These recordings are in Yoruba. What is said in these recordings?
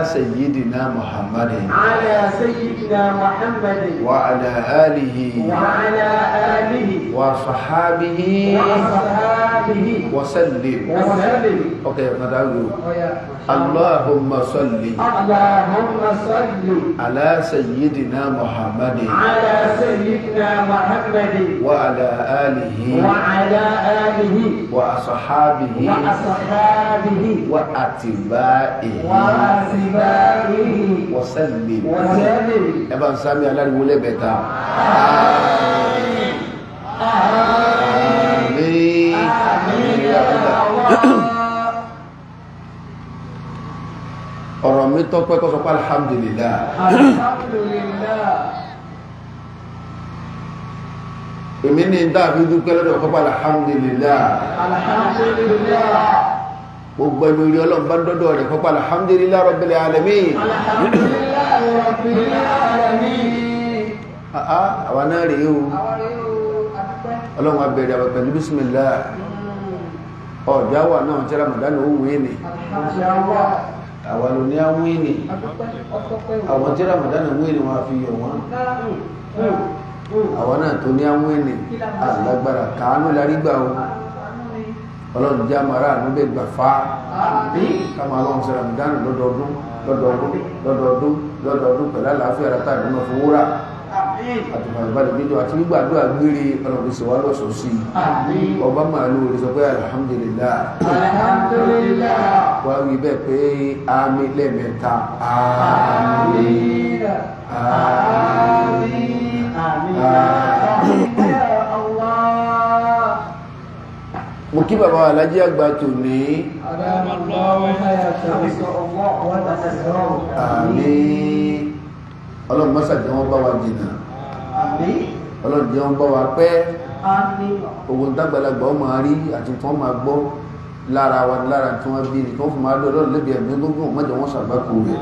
سيدنا محمد على سيدنا محمد وعلى آله وصحابه وسلم. اوكي ندعو اللهم صل على سيدنا محمد وعلى آله وأصحابه وأتباعه وسلم. ابن سامي على الولي بيتا آمين يا الله. ọ̀rọ̀ mi tó pẹ́ kó sọ pé alhamdulillah. èmi ní dáàbí dúpẹ́ lọ́dọ̀ kó pé alhamdulillah. gbogbo ẹni orí ọlọ́run bá dọ́dọ̀ rẹ̀ kó pé alhamdulillah rabbil alamin. àwọn náà rèé o ọlọ́run abẹ̀rẹ̀ àwọn pẹ̀lú bismillah. ọ̀dọ́ àwà náà tí Ramadan ó wé ni àwọn olóní àwọn ènì àwọn tí Ramadan wé ni wọ́n fi yọ̀ wọ́n àwọn náà tó ní àwọn ènì alágbára kàánú larígbà o ọlọ́run já mara ànúbẹ̀ gbà fá káàmà ọlọ́run sí Ramadan lọ́dọọdún pẹ̀lú àlàáfíà rátà ìdúnà fún wúrà àtùmọ̀lẹ̀bálẹ̀ nílò àti nígbàdúrà gbére ọlọ́run sí wá lọ́sọ̀ sí ọba màálù orí sọ pé alhamdulillah wà wí bẹ́ẹ̀ pé àmì lẹ́ẹ̀mẹ́ta àmín àmín mo kí bàbá Aláàjì Àgbà tò ní àmín. Ọlọ́run mọ́sà jẹ́ wọ́n bá wa jìnà Ọlọ́run jẹ́ wọ́n bá wa pẹ́ ogun dágbàlagbà ọmọ rí àti tí wọ́n máa gbọ́ lára wa lára tí wọ́n bí ní kí wọ́n fún máa lọ́rọ̀ lẹ́bí ẹ̀mí gbogbo mọ́jọ wọ́n sàgbákò rẹ̀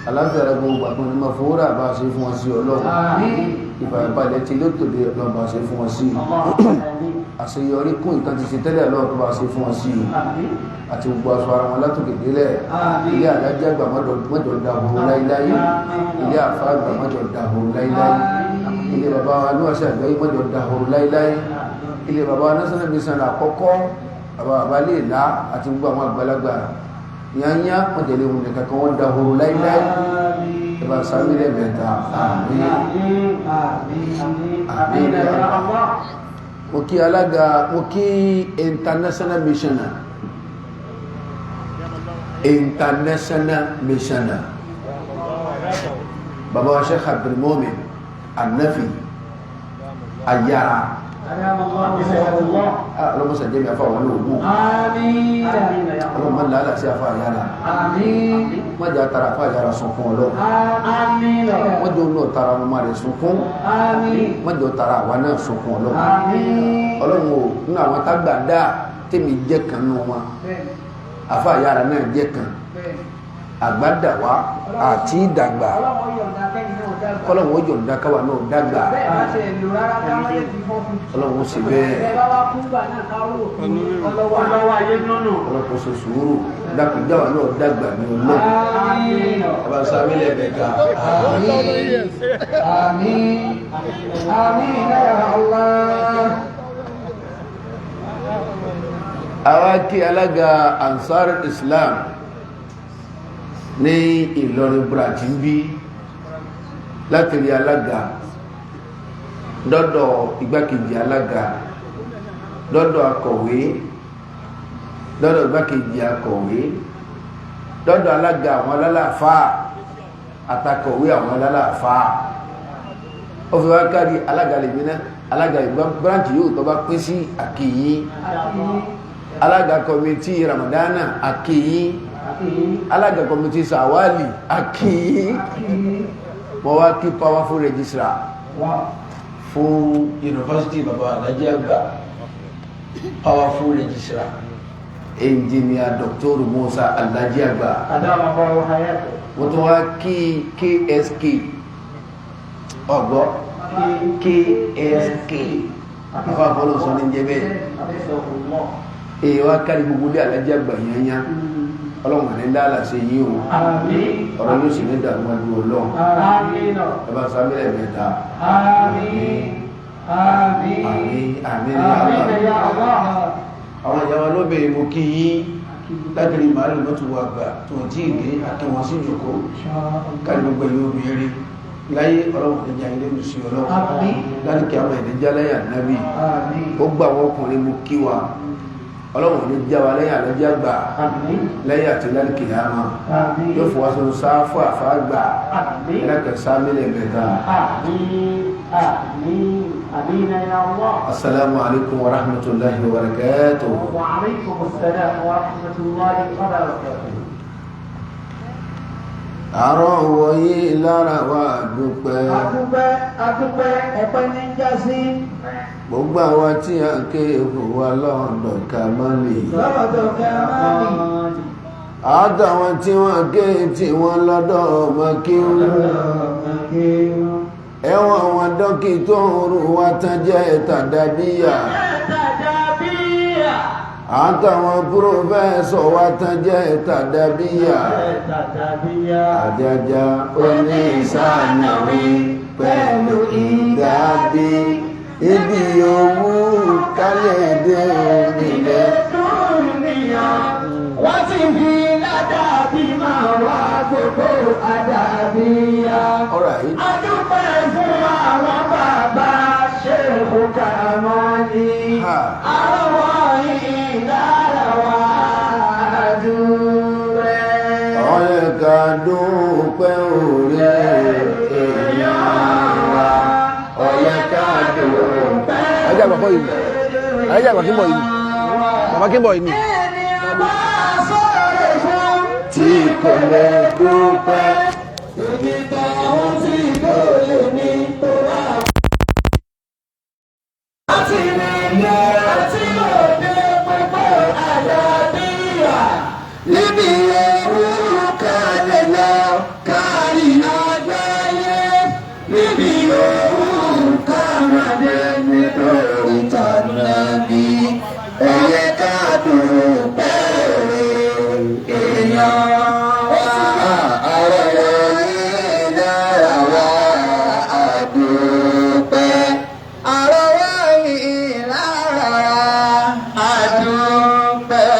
aláfẹ́ ara gbogbo àpọn ní ma fowó rà bá ṣe fún wọn sí Ọlọ́run ìfàyàbalẹ̀ tí ló tòde Ọlọ́run bá ṣe fún wọn sí àṣeyọrí kún ìtàn ti ṣe tẹ́lẹ̀ Ọlọ́run bá ṣe fún wọn sí àti gbogbo aṣọ ara wọn látòkè délẹ̀ ilé Aláàjì Àgbà mọ́jọ dàbòrò láíláí ilé àfá àgbà mọ́jọ dàbòrò láíláí ilé bàbá wa ní ọ̀sẹ̀ àgbáyé mọ́jọ dàbòrò láíláí ilé bàbá wa national mission àkọ́kọ́ bàbá lè lá àti gbogbo àwọn àgbàlagbà yányá mọ́jẹ̀lé ohun nìkan kan wọ́n dàbòrò láíláí ẹbá sábílẹ̀ mẹ́ta àmín àmín. Mo kí alága mo kí international missioner bàbá wa Sheikh Abdul Mumin An-Nafi Ayara ọlọ́mọsà jẹ́ mi afá wọn lóògùn ọlọ́mọ lálà sí afá Ayara wọ́n jẹ́ àtàrà afá Ayara sunkún ọlọ́ wọ́n jẹ́ olóò tara ọmọ rẹ̀ sunkún wọ́n jẹ́ tara àwa náà sunkún ọlọ́ ọlọ́run ò ní àwọn tágbà dáa tèmi jẹ́ kan nù wọn afá Ayara náà jẹ́ kan àgbàdàwà àti ìdàgbà kọ́lọ̀wọ́ yọ̀ǹda káwà náà dàgbà ọlọ́wọ́ sí bẹ́ẹ̀ ọlọ́pọ̀ sọ sùúrù dákùnjáwà náà dàgbà ní ọlọ́ ọba sáwílẹ̀ bẹ̀ka àmín àmín ya Allah. Àwa kí alága Ansar Islam ní Ìlọrin branch ń bí láti rí alága dọ́dọ̀ igbákejì alága dọ́dọ̀ akọ̀wé dọ́dọ̀ igbákejì akọ̀wé dọ́dọ̀ alága àwọn alálàáfáà àtakọ̀wé àwọn alálàáfáà ó fi wá kárí alága lè mìíràn alága ìgbà branch yóò tọ́ bá pín sí àkìyí alága kọmitì Ramadana àkìyí alága kọmitì Sàwálì àkìyí mo wá kí powerful registrar fún university bàbá Aláàjì Àgbà powerful registrar engineer Dr. Musa Aláàjì Àgbà mo tún wá kí KSK ọgbọ́ KSK afáfọ́lọ́ sọ ní jẹ́ bẹ́ẹ̀ èyí wá kárí gbogbo dé Aláàjì Àgbà yányá ọlọ́run ní lálà ṣe yí o ọ̀rọ̀ yóò sì ní dàgbà ju ọlọ́run ẹ bá sábẹ́lẹ̀ mẹ́ta àmín àwọn ìyàwó lóbìnrin mo kí yín lágbèrè màálù lọ́tù wà gbà tó jí ìdé àtàwọn sí ìjòkó kárí gbogbo ẹ̀yọ́ obìnrin láyé ọlọ́run ní jà ilé ìsìn ọlọ́run láti kí àwọn ìdíjà lẹ́yà nábì ó gbà àwọn ọkùnrin mo kí wa ọlọ́run ní já wa lẹ́yà lọ́jà gbà lẹ́yà tí láti kì á mọ̀ yóò fọwọ́ sọ sáfù àfáàgbà ẹlẹ́kẹ̀ sábẹ́lẹ̀ mẹ́ta. Assalamu alaikum wa rahmatullahi wa barakatuh. Wa alaikum assalam wa rahmatullahi wa barakatuh. Àárọ̀ wọ̀nyí lára wa dúpẹ́. Adúpẹ́ ẹ̀pẹ́ ní jásí. Gbogbo àwọn tí a ké wa lọ́dọ̀ Kàmálì. Àtàwọn tí wọ́n ké tí wọ́n lọ́dọ̀ Màkíù. Ẹ̀wọ̀n àwọn dókítà òru wa tán jẹ́ tàdàbíyà. Àtàwọn púròfẹ́sọ̀ wa tán jẹ́ tàdàbíyà. Àjàjà oní ìsànàwí pẹ̀lú ìdàbí. Ibi owó kálẹ̀ dé nílẹ̀ dúnìyà. Wọ́n ti fi ládàbí máa wá gbogbo àdàbíyà. Adúpẹ́ fún àwọn bàbá Ṣéhù Kàmálì. Àwọn ìdára wa dúpẹ́. Ọ̀yẹ́ ká dúpẹ́ orí èèyàn wa. Ọ̀yẹ́ ká dúpẹ́. Ayé àgbà kí ń bọ̀ yìí. Bàbá kí ń bọ̀ yìí. Tí kò lè dúpẹ́. Ibi táwọn tí kò lè ní tó wà. Àti nílẹ̀ àti òde gbogbo àdàbíyà. Níbi ewu kalẹ̀ lọ kárí àgbáyé. Níbi ewu kàmàdé nítorí tànàbí. Ẹ̀yẹ ká dúpẹ́ èèyàn wa. Ara wọ̀nyí lára wa àdúpẹ́. Ara wọ̀nyí lára wa àdúpẹ́.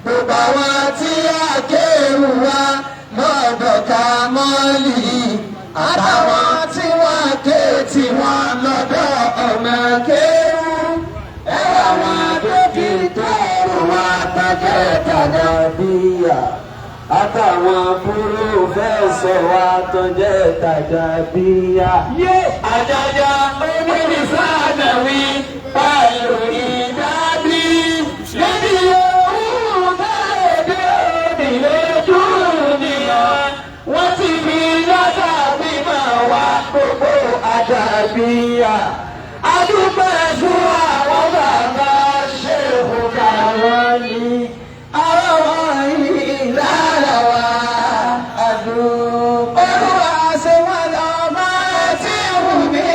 Gbogbo àwọn tí a kéwù wá lọ́dọ̀ Kàmálì. Àtàwọn tí wọ́n ké tí wọ́n lọ́dọ̀ ọmọ kéwù. Ẹ̀wọ̀n wọn dókítà wa tàjẹ́ tàdàbíyà. Àtàwọn púròfẹ́sọ̀ wa tó jẹ́ tàdàbíyà. Àjàjà onídìsánàwí pẹ̀lú ìdábí. Níbi ohun káyọ̀dé nílé dúnìyà. Wọ́n ti fi ládàbí máa wá gbogbo àdàbíyà. Adúpẹ́ fún àwọn bàbá Ṣéhù Kàmálì. Àwọn ìlànà wa àdúpẹ́. Olúwa ṣe wọ́n lọ́mọ tí wù mí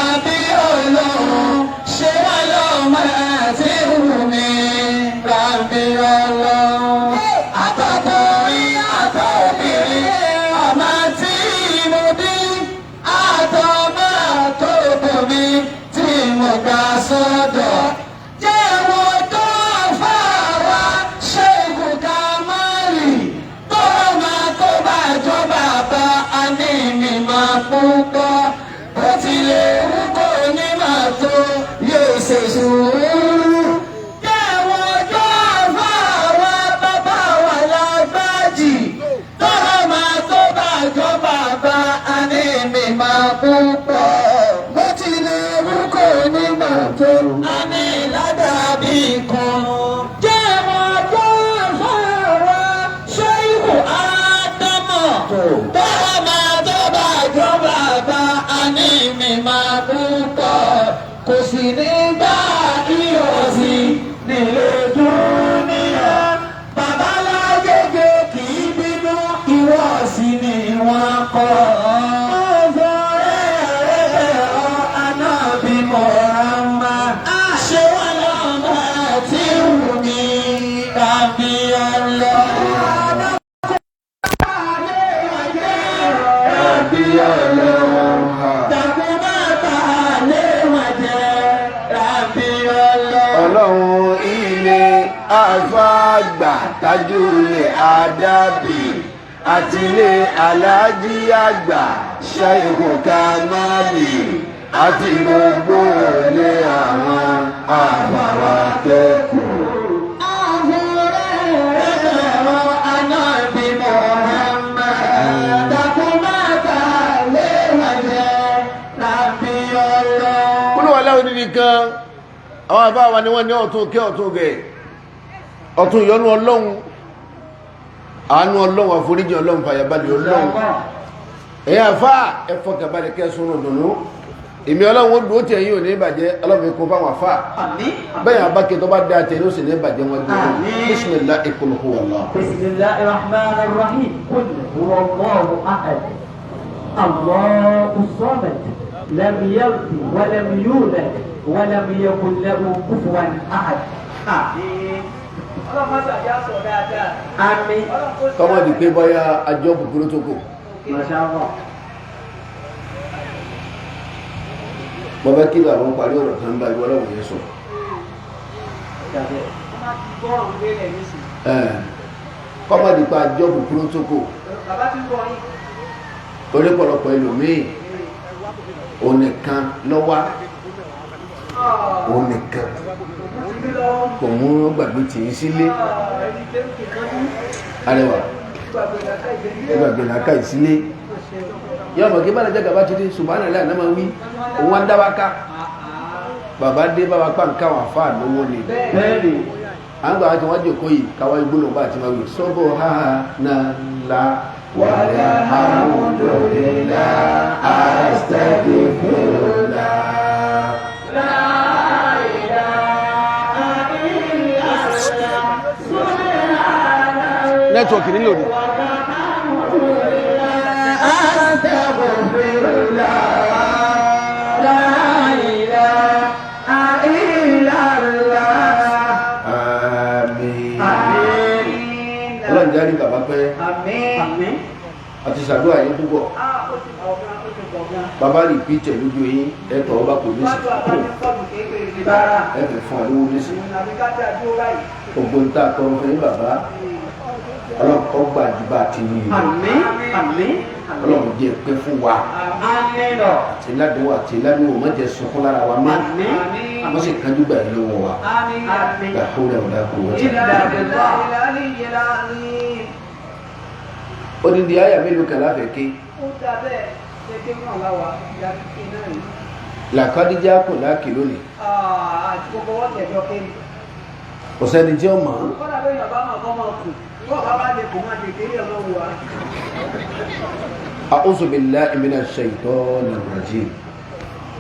àbí Ọlọ́run. Ṣe wọ́n lọ́mọ tí wù mí àbí Ọlọ́run. Àtọkùnrin àtọkùnrin ọmọ tí mo bí. Àtọmọ àtọkùnrin tí mo gbà sọ́dọ̀. Jẹ́ wọn tó fà wá Ṣéhù Kàmálì. Tó máa tó bá jọ bàbá àní mi máa púpọ̀. Bó tilẹ̀ wú kò ní máa tó yóò ṣe sùúrù. Jẹ́ wọn tó fà wá bàbá wa lágbájì. Tó máa tó bá jọ bàbá àní mi máa púpọ̀. Bó tilẹ̀ wú kò ní máa tó àní ládàbí kan. Jẹ́ wọn tó fà wá Ṣéhù Ádámọ̀. Tó máa tó bá jọ bàbá àní mi máa púpọ̀. Kò sì ní gbà ìyọ̀sí nílé dúníyà. Bàbá lágége kì í bínú ìwọ̀sí ni wọ́n kọ́. Ànábì Muhammad. Ṣé wọ́n lọ́mọ tí wù mí àbí Ọlọ́run? àfàgbà Tajul Adaby àti ilé aláàjì àgbà Sheikh Kamali àti gbogbo ilé àwọn àbàwà kẹ́kọ̀ọ́. Nìkan àwọn àbá wa ni wọ́n ní ọ̀tún kẹ́ ọ̀tún gẹ̀ ọ̀tún ìyọ́nú Ọlọ́run àánú Ọlọ́run àforíjì Ọlọ́run fàyàbalẹ̀ Ọlọ́run ẹ̀yà àfá ẹ̀fọ́kàbalẹ̀ kẹsùn ọ̀dùnú ìmì Ọlọ́run ó dúró tí ẹ̀yìn ò ní ìbàjẹ́ Ọlọ́run kó fáwọn àfá bẹ́yìn àbákẹ́ tó bá dáa tẹ̀lé ó sì ní ìbàjẹ́ wọn gbé bismillah qul huwa Allah. Bismillahir rahmanir rahim qul huwa Allahu ahad Allahus samad lam yalid wa lam yulad wa lam yakun lahu kufuwan ahad. Àmín. Ọlọ́run ṣe àjá sọ dáadáa. Àmín. Kọ́mọ̀ di pé bọ́yá àjọ bùkúrú tó kù. Mashallah. Mo fẹ́ kí àwọn parí ọ̀rọ̀ tó ń bá ìwọ Ọlọ́run yẹn sọ. Kọ́mọ̀ di pé àjọ bùkúrú tó kù. Bàbá ti gbọ́ yín. Torí pọ̀lọpọ̀ ẹlòmíì onìkan lọ́wọ́ onìkan kò mú gbàgbé tì í sílé arẹwà gbàgbé làákà ìsílé yóò mọ̀ kí bá lẹ́jọ́ gàbá ti dé subhanallah náà máa wí òun wá ń dáwà ká bàbá dé bá wa pa nǹkan àwọn àfáà lówó ni à ń gbà wá tí wọ́n jòkó yìí káwá igbólóhùn bá àti máa wí subhanallah walhamdulillah astaghfirullah la ilaha illallah subhanallah nẹ́tíwọ̀kì nílò ní astaghfirullah la ilaha illallah àmín ọlọ́run járí bàbá pẹ́ Àmín. àti ṣàdúrà yín púpọ̀ bàbá rí píìtẹ̀ lójú yín ẹ̀tọ́ ọba kò ní sí ẹ̀fẹ̀ fún àlówó ní sí gbogbo ń tà tọrọ fún yín bàbá ọlọ́kọ́ gbàdúbà ti ní ìlú ọlọ́run jẹ́ pé fún wa àti ládùúgbò àti ládùúgbò má jẹ́ sunkún lára wa má wọ́n sì kájú gbà yín lọ́wọ́ wa gbàgbó rẹ̀ ọ̀dà kò wọ́n ti. Odindi àyà mélòó kan láfẹ̀ẹ́ ké. Làkọ́díjà kò láàkì lónìí. Kò sẹ́ni tí ó mọ̀ ọ́. A'udhu billahi minash shaitonir rajim.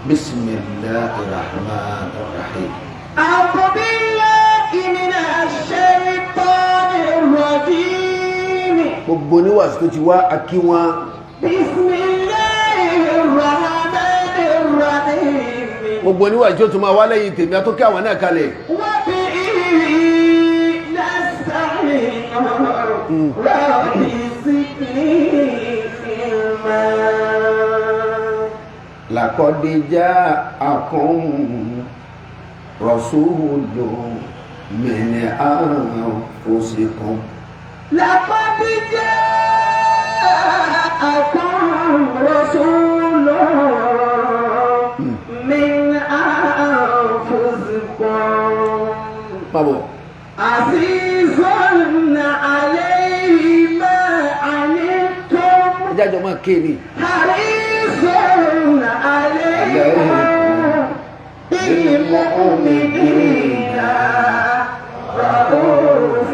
Bismillahir rahmanir rahim. A'udhu billahi minash shaitonir rajim. Gbogbo níwàsí tó ti wá akí wọn. Bismillahirrahmanirrahim. Gbogbo níwàsí tó tún máa wá lẹ́yìn tèmi a tó kí àwọn náà kalẹ̀. Laqad ja'akum rasulun min anfusikum. لقد جاءكم رسول من أنفسكم عزيز عليه ما عنتم حريص عليكم بالمؤمنين رؤوف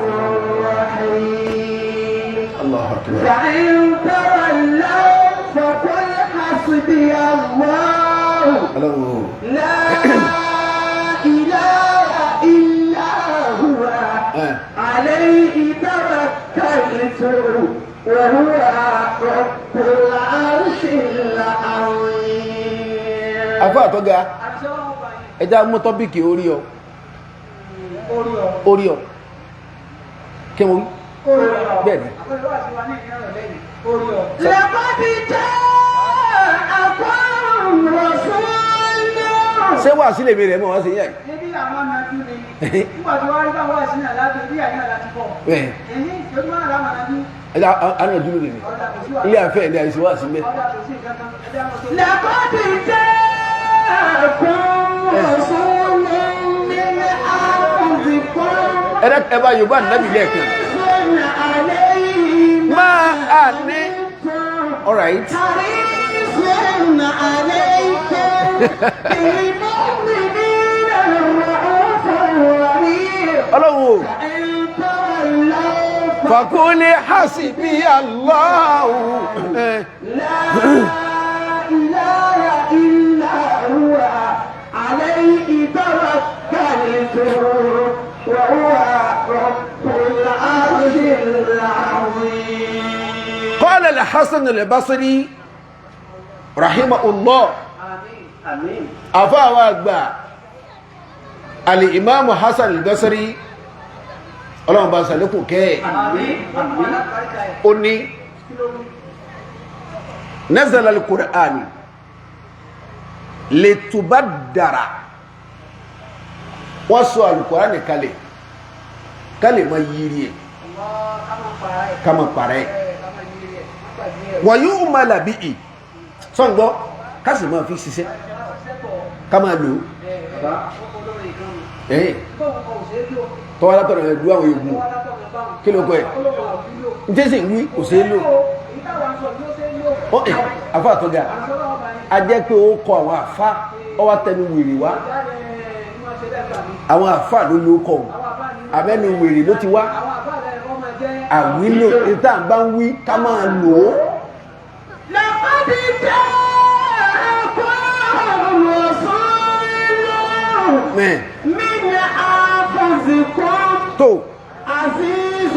فإن تولوا فقل حسبي الله لا إله إلا هو عليه توكلت وهو رب العرش العظيم. Àfáà àtọ́gá ẹjá mú tọ́bíkì orí ọ kí mo wí bẹ́ẹ̀ni لقد جاءكم رسول ṣé wà sílẹ̀ mi rẹ̀ mọ́ wá sí yẹ́ àwọn anájú ni nígbà tí wọ́n rí báwọn àìsàn náà láti bí àyè náà láti bọ̀. èyí ìjọba máa rà mànájú. anájú ló nìyí ilé afẹ́ ní àìsàn wà sí mẹ́. làkọ́dì jẹ́ ẹ̀kún ọ̀ṣunmi nílé àkùnfin kan. ẹ bá yorùbá nàbì lẹ́ẹ̀kan. máa à ní. all right. Ọlọ́run fàkúlé hasibi Allahu la ilaha illa huwa alayhi tawakkaltu wa huwa rabbul arshil azim. Qala al-Hasan al-Basri rahimahullah àfáà àgbà al-Imam Hasan al-Basri ọlọ́run bá sàlékùn kẹ́ ó ní nazala al-Qur'an litubaddara wọ́n sọ al-Qur'an kalẹ̀ ma yiri ẹ̀ kama parẹ́ wa yu'mala bihi sọ́ngbọ́ kásì máa fi ṣiṣẹ́ ká máa lò ẹ̀yìn tọ́wọ́ látọ̀rọ̀ ẹ̀dú àwọn egun kí ló kọ́ ẹ̀ ní tẹ́sí wí kò sí lò àfá àtọ́gà a jẹ́ pé ó kọ àwọn àfá ọwá tẹnu wèrè wá àwọn àfá ló ló kọ àmẹ́nu wèrè ló ti wá àwílò ìta bá ń wí ká máa lò ó. làkọ́dì jẹ́ من أنفسكم عزيز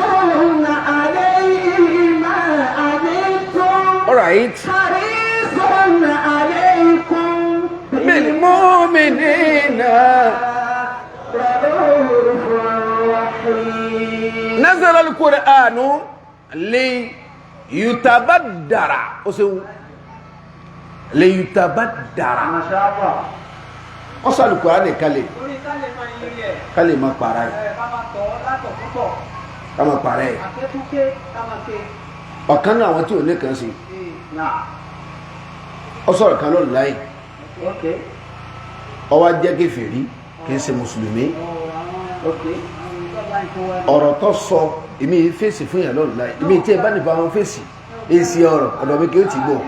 عليه ما عنتم حريص عليكم بالمؤمنين رؤوف رحيم. نزل القرآن ليتبدر ليتبدر ما شاء الله. wọ́n sọ Al-Qur'ani kalẹ̀ kalẹ̀ ma para ẹ̀ ká ma para ẹ̀ ọ̀kan náà àwọn tí ò ní kan sí ọ sọ̀rọ̀ kan lọ́nà láì ọwá jẹ́ kèfèrí kì í ṣe mùsùlùmí ọ̀rọ̀ tó sọ èmi fèsì fún yàn lọ́nà láì èmi tí ẹ bá nípa wọn fèsì èsì ọ̀rọ̀ ọ̀dọ̀ mi kì í ti gbọ́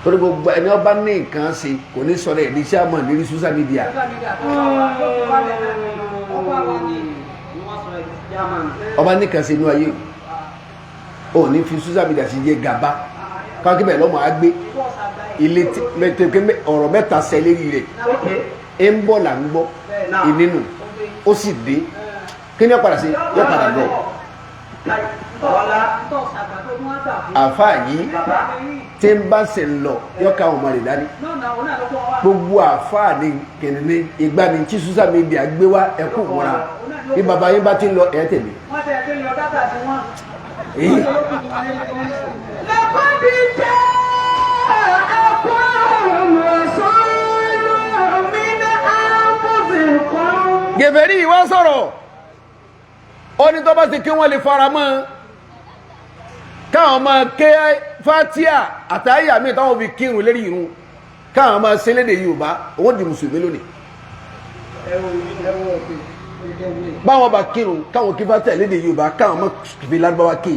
torí gbogbo ẹni ọba ní nǹkan ṣe kò ní sọ̀rọ̀ ẹ̀ ní iṣẹ́ àmọ́ lórí social media. ọba ní nǹkan ṣe inú ayé o ní fi social media ṣe jẹ gàba káwọn kí bẹ́ẹ̀ lọ́mọ á gbé ilé ọ̀rọ̀ mẹ́ta ṣẹlẹ̀ rẹ̀ ẹ̀ ń bọ̀ là ń gbọ́ ìnínú ó sì dé kí ni ó padà sí yóò padà lọ. àfáà yìí tí ń bá ṣe ń lọ yọka ọmọ rẹ̀ dání gbogbo àfáà ní kìnìún ìgbà ní tí social media gbé wá ẹkú mọ́ra bí bàbá yín bá ti ń lọ ẹ̀ tẹ̀lé. làkọ́dì jẹ́ ẹ̀kún ọ̀ṣunmi min أنفسكم. gèfèrí ìwá sọ̀rọ̀ ó ní tó bá ti kí wọ́n lè fara mọ́ káwọn máa ké fatia àtàyà míì táwọn fi kírun lérí irun káwọn máa ṣe lédè Yorùbá òun di mùsùlùmí lónìí báwọn bá kírun káwọn kí fatia lédè Yorùbá káwọn máa fi Lárúbáwá kí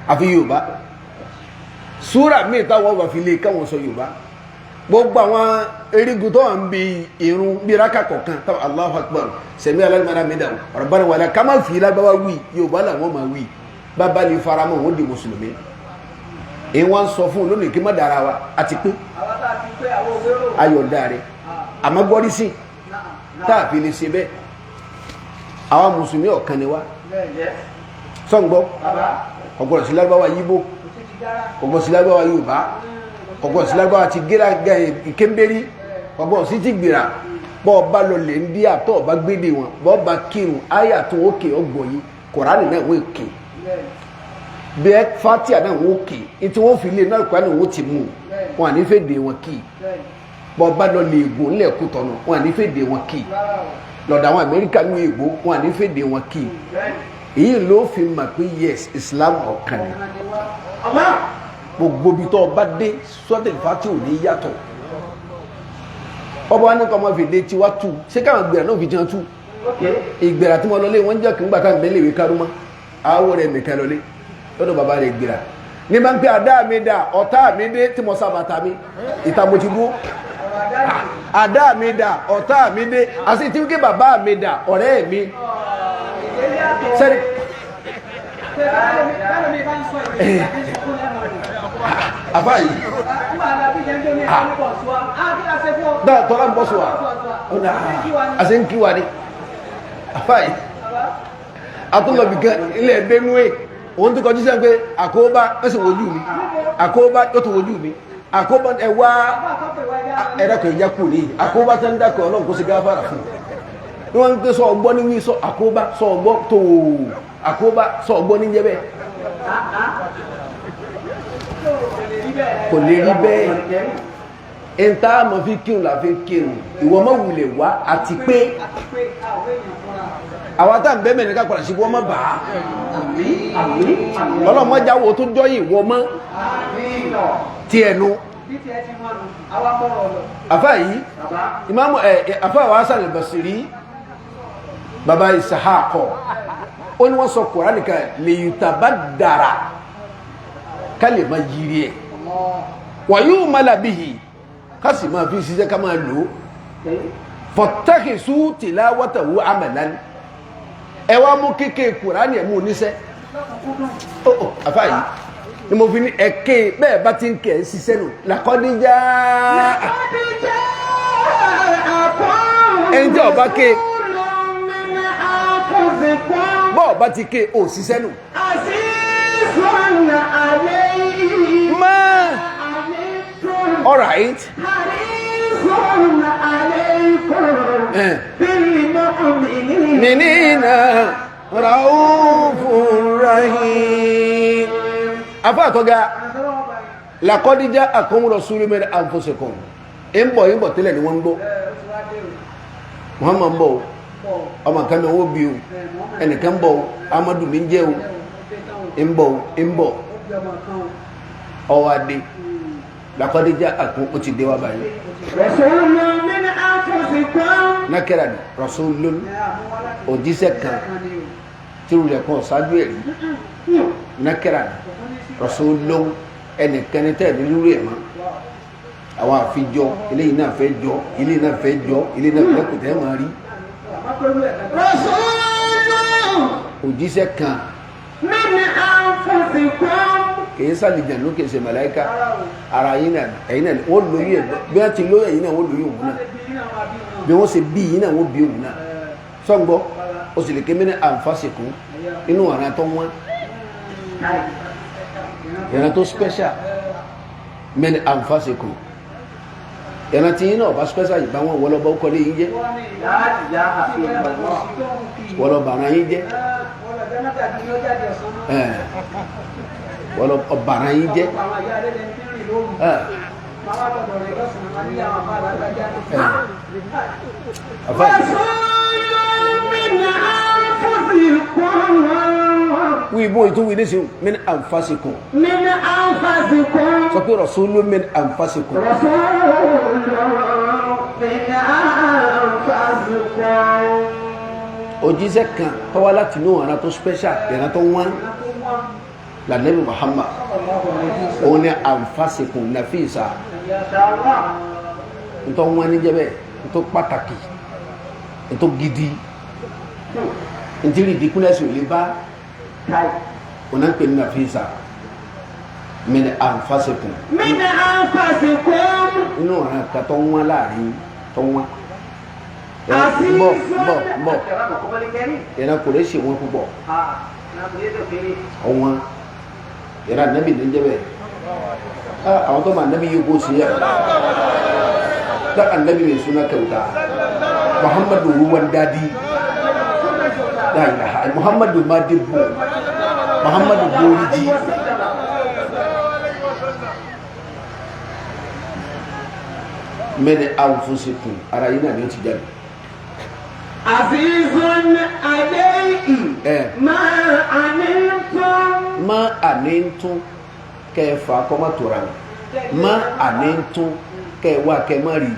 àfi Yorùbá súrà míì táwọn bá fi lé káwọn sọ Yorùbá gbogbo àwọn erigun tó wà ń bi irun bí raka kọ̀ọ̀kan táwọn Allahu Akbar sẹ̀mí aláìmọ́ra mẹ́dà Rabbana wàlá ká máa fi Lárúbáwá wí Yorùbá làwọn máa wí bàbá lè faramọ́ wọn di mùsùlùmí èyí wọ́n sọ fún lónìí kí má dára wa àti pé ayọ̀dá rẹ̀ àmọ́ gbọ́rí sí táàfin lè ṣe bẹ́ẹ̀ àwọn mùsùlùmí ọ̀kan ni wá sọ́ngbọ́ ọ̀gbọ̀n sí Lárúbáwá yíbó ọ̀gbọ̀n sí Lárúbáwá Yorùbá ọ̀gbọ̀n sí Lárúbáwá ti gẹ́ra ìkémbérí ọ̀gbọ̀n sí ti gbìrà bọ́ọ̀ bá lọ lè ń bí àtọ́ ọba gbédè wọn bọ́ọ̀ bá kírun áyà tó ókè ọgbọ̀n yìí Kùránì náà wọ́n kè bẹ́ẹ̀ fatia náà wọ́n kì í tí wọ́n fi lé náà kọ́ ní wọ́n ti mú wọn à ní fẹ́ dé wọn kì í bọ́ bá lọ lè ègbò ńlẹ̀ kú tọ̀nà wọn à ní fèdè wọn kì í lọ́dọ̀ àwọn Amẹ́ríkà ní ègbò wọn à ní fèdè wọn kì í èyí ló fi mọ̀ pé yes Islam ọ̀kan ni gbogbo bí tó ọba dé sọ́tẹ̀lì fati ò ní yàtọ̀ ọba wa ní kọ́ ọmọ fèdè tiwa tu ṣé káwọn gbéra náà fi tiwọn tu ìgbéra tí mo lọlé wọn jẹ́ kí n gbà tá à ń bẹ́ léwé kárúmọ́ àwọ̀ rẹ̀ nìkan lọlé lọ́dọ̀ bàbá rẹ̀ gbéra ní bá ń pẹ́ àdá mi dà ọ̀tá mi dé tí mo sábàtà mi ìta mo ti dúró àdá mi dà ọ̀tá mi dé àti tí wíkẹ́ bàbá mi dà ọ̀rẹ́ mi sẹ́ni. àbá yìí dáa tọ́lá ń bọ́ sọ wa àti ń kí wa ni àbá yìí àtúnlọ̀bì kan ilẹ̀ Benue òun tó kọjú sẹ́n pé àkóbá ẹ̀sìn wojú mi àkóbá yóò tó wojú mi àkóbá ẹwà ẹ̀dàkọ̀ ìjákù ní àkóbá tẹ́ ń dákọ̀ ọlọ́run kó sì gáfàrà fún ní wọ́n ń pẹ́ sọ ọgbọ́n ní wí sọ àkóbá sọ ọgbọ́n tó àkóbá sọ ọgbọ́n ní jẹ́bẹ̀ kò lè rí bẹ́ẹ̀ ń tá mọ̀ fi kírun là fi kírun ìwọ mọ̀ wulẹ̀ wá àti pé àwọn tá à ń bẹ́ mẹ́rin ká padà sí wọ́n mọ́ bá a ọlọ́mọdé wo tó jọyìn wọ́n mọ́ tí ẹnu àfá yìí ìmáàmù àfá wa Hasan al-Basri bàbá Ishaq ó ní wọ́n sọ Kùránì kan lè yutabaddara ká lè máa yiri ẹ̀ wa yu'mala bihi ká sì máa fi ṣiṣẹ́ ká máa lò ó fattakhidhu tilawatahu amalan ẹ wá mú kéèké Kùránì ẹ̀mú oníṣẹ́ àfá yìí ni mo fi ní ẹ̀kẹ́ bẹ́ẹ̀ bá ti ń kẹ́ ẹ̀ ṣiṣẹ́ nù làkọ́díjá ẹni tí ọba ké bọ́ọ̀ bá ti ké ò ṣiṣẹ́ nù máa all right nìníìnà raufur rahim afáàtọ́gá làkọ́díjá àkọ́mùrọ̀ súlùmẹ́rẹ̀ àǹfọ́sẹ̀kọ́ ń bọ̀ tẹ́lẹ̀ ni wọ́n ń gbọ́ Muhammad ń bọ̀ ọmọ kan ní owó bí o ẹnìkan ń bọ̀ Amadu ní jẹ́ o ń bọ̀ ọwọ́ adé làkọ́díjá àkọ́mù ó ti dé wá báyìí nákẹ́rà ní rasulun òjíṣẹ́ kan tí ó rẹ̀ kan ṣáájú ẹ̀rí nákẹ́rà ní rasulun ẹnìkan tẹ́ẹ̀dì lórí ẹ̀mọ́ àwọn àfijọ́ eléyìí náà fẹ́ jọ eléyìí náà fẹ́ jọ eléyìí náà fẹ́ kò tẹ́ máa rí òjíṣẹ́ kan kìí sàlìjàn ló kìí ṣe màláíkà ara yín náà ẹ̀yin náà wọ́n lóyún ẹ̀ bí wọ́n ti lóyún ẹ̀yin náà wọ́n lóyún òun náà bí wọ́n ṣe bí yín náà wọ́n bí òun náà sọ́ngbọ́ o sì lè ké mẹ́rin àǹfàṣekùn inú ọ̀ràn tó wọ́n ìran tó special mẹ́rin àǹfàṣekùn ìran tí yín náà bá special ìbá wọn wọlọ́bà ó kọ́lé yín jẹ́ wọlọ́bà ara yín jẹ́ wọlọ́bà ara yín jẹ́ wíìbó ètò wíìdí sí min anfasikum sọ pé rasulun min anfasikum òjíṣẹ́ kan tó wá láti inú ọ̀nà tó special ìran tó wọ́n lànàbí Muhammad òun ni anfasikum nafisa ntọ́ wọ́n ní jẹ́bẹ̀ ntọ́ pàtàkì ntọ́ gidi ntìrì dìkúnlẹ̀sì ò lè bá ọ̀nà ń pè ní nafisa min anfasikum inú ọ̀nà kan tó wọ́n láàrin tó wọ́n bọ̀ ìran kò lè ṣe wọn púpọ̀ ọ̀wọ́n ìran nàbì ní jẹ́bẹ̀ àwọn tó máa nàbì yìí kó sí yà da annabi mai suna kyauta Muhammadu ruwan dadi Muhammadu madibbo Muhammadu goriji mẹ́ni anfusikum ara yín náà ni ó ti jáde. Azizun alayhi ma anantum. Ma anantum kẹfà kọ́mọ́tòrà ma anantum kẹwà kẹmọ́rì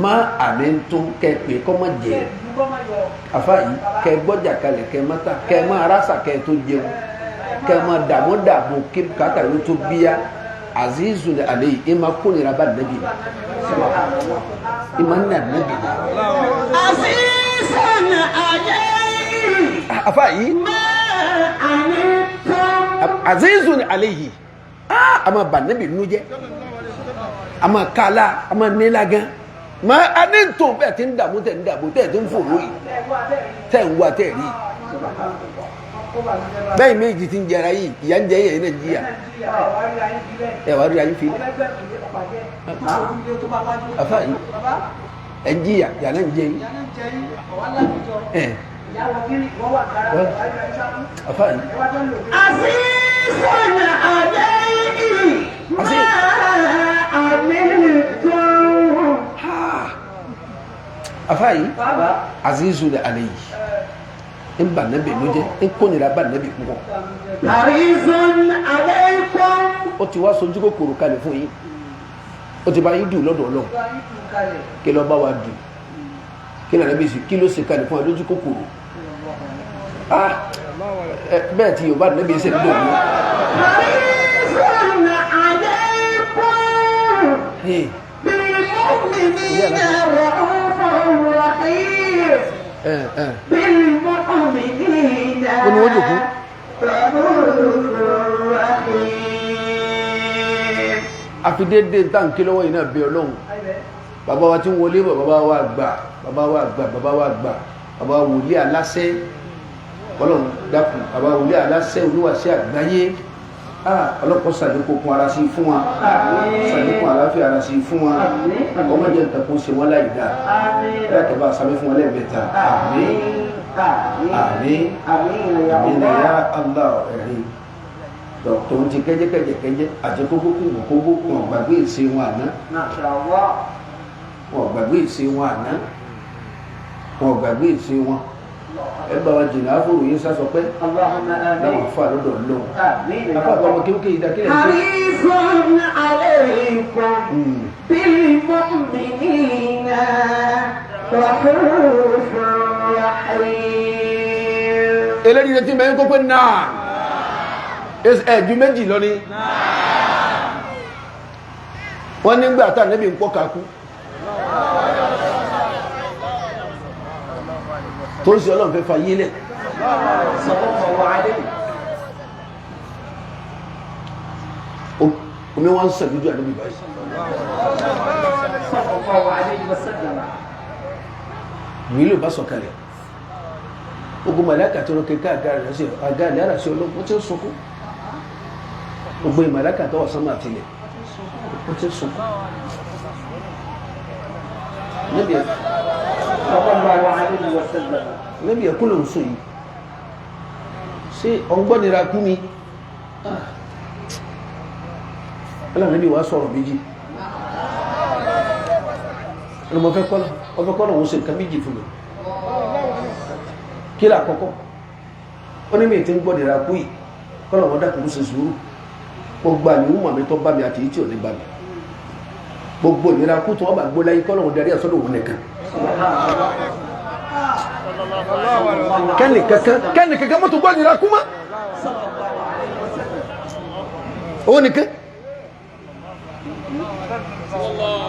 ma anantum kẹpẹ kọ́mọ́jẹ afa yìí kẹ gbọ́jà kalẹ̀ kẹ mọ́ta kẹ mọ́ arásà kẹ tó jẹun kẹ mọ́ dàmú kí kàtà ló tó bíyà azizun alayhi ima kónira bá nàbì ima nà nàbì náà. Azizun alayhi afa yìí ma anantum. azizun alayhi ama ba nabi nuje ama kala ama nilagan ma anantum be tin dààmú te ndààmú te tin foro yi te nwa te ri bẹ́ẹ̀ méjì tin jara yi ìyà ń jẹ yẹn na jiya ẹ wá rí ayin fi afa yi ẹ jiya ya na jẹ yi afa yi Azizun alayhi ma anantum. afa yi azizun alayhi in ba nabi nuje in kónira ba nabi púpọ̀. Harisun alaykum. ó ti wá sojú kòkòrò kalẹ̀ fún yín ó ti bá yín dùn lọ́dọ̀ Ọlọ́run kí ló bá wa dùn kí ló nàbí sí kí ló ṣe kalẹ̀ fún wa lójú kòkòrò bẹ́ẹ̀ tí Yorùbá nàbí ṣe dùn mí. Harisun alaykum. Bilmu'minina ra'ufur rahim. Bilmu'minina ra'ufur rahim. àfi dédé tán kí lọ́wọ́ iná bí Ọlọ́run bàbá wa tí ń wọlé bọ̀ bàbá wa gbà bàbá wòlíì aláṣẹ Ọlọ́run dákun bàbá wòlíì aláṣẹ olúwaṣẹ àgbáyé ọlọ́pọ̀ sàlékún kún ara sí fún wa sàlékún àlàáfíà ara sí fún wa ọmọ jẹ́ nǹkan kó ṣe wọ́n láì dá láti bá sàmì fún wọn lẹ́ẹ̀mẹ́ta àmín àmín àmín ya Allah ẹ̀rí tòun ti kẹ́jẹ́kẹ́jẹ́ àti kókó wọn gbàgbé ìṣe wọn àná wọn gbàgbé ìṣe wọn àná wọn gbàgbé ìṣe wọn ẹgbà wa jìnnà àfòrò yín sásọ pé láwọn fà lọ́dọ̀ lóhùn afáàbọ̀ ọmọ kéwké ìdákẹ́lẹ̀ ṣe. Harisun alaykum bilmu'minina ra'ufur rahim. eléyìí tí mẹ́rin kó pé náà ẹ̀jú méjì lọ ni wọ́n nígbà tá níbi ń pọ́ kakú tó ń ṣe Ọlọ́run fẹ́ fa yílẹ̀ omi wọ́n ń sàn lójú àdébì báyìí wílò bá sọ̀kalẹ̀ ogun màláìkà tó rọ kẹkẹ àga rẹ̀ ara sí Ọlọ́run tí ó sunkún gbogbo ìmàláìkà tó wà sánmà àtìlẹ̀ ó ti sunkún níbi ẹ̀kú ló ń sọ yìí ṣé ọgbọ́nira kú mi ọlọ́run níbi wàá sọ̀rọ̀ méjì ọmọ ọfẹ́ kọ́lọ̀ òun ṣe nǹkan méjì fún mi kí là kọ́kọ́ ó ní mi ti ń gbọ́nira kú yìí kọ́lọ̀ wọn dákùn ṣe sùúrù gbogbo àmì ń mọ̀ mi tó bá mi àti tí ò ní bá mi gbogbo ìnira kú tó wọ́n bá gbó láyé kọ́lọ̀ wọn darí àsọ́dọ̀ òun nìkan kẹ́nìkankan mọ́tò gbọ́ ìnira kú mọ́ òun nìkan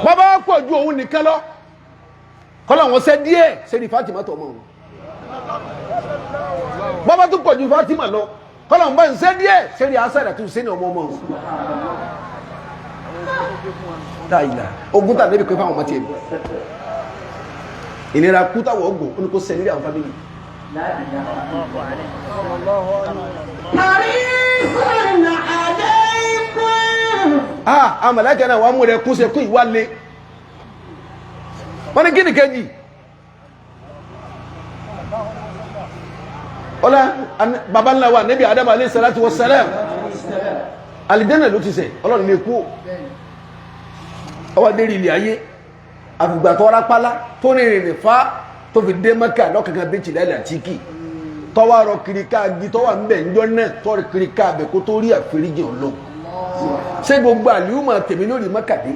bàbá pọ̀ ju òun nìkan lọ kọ́lọ̀ wọn ṣe díẹ̀ ṣe ní Fatima tó mọ́ òun bàbá tó pọ̀ ju Fatima lọ kọ́lọ̀ wọn bá ń ṣe díẹ̀ ṣe ní asẹ́rẹ̀ tó ṣe ní ọmọ òun táyìlá ogun tà níbi pé fáwọn ọmọ tí èmi ìnira kú táwọn ọgbọ̀n ó ní kó sẹ nílé àwọn fámílì àmàlákẹ́ náà wà mú rẹ̀ kún ṣe kún ìwálé wọ́n ní kíni kejì ọlá bàbá ńlá wa Nábì Ádámù alayhi salatu wassalam alìjẹ́nà ló ti ṣẹ̀ Ọlọ́run lè kú ọwọ́ dérí ilé ayé àfìgbà tó rápálá tó ní ìrìn fa tó fi dé Mẹ́kà lọ́kàkàn bí tìlẹ̀ Al-Adaby tọ́wọ́ rọ kìrìkà agi tọ́wọ́ ń bẹ̀ ńjọ́ náà tọ́rọ kìrìkà bẹ̀ kó tó rí àforíjì Ọlọ́run ṣé gbogbo àlùmọ̀ tèmi lórí Mẹ́kà dé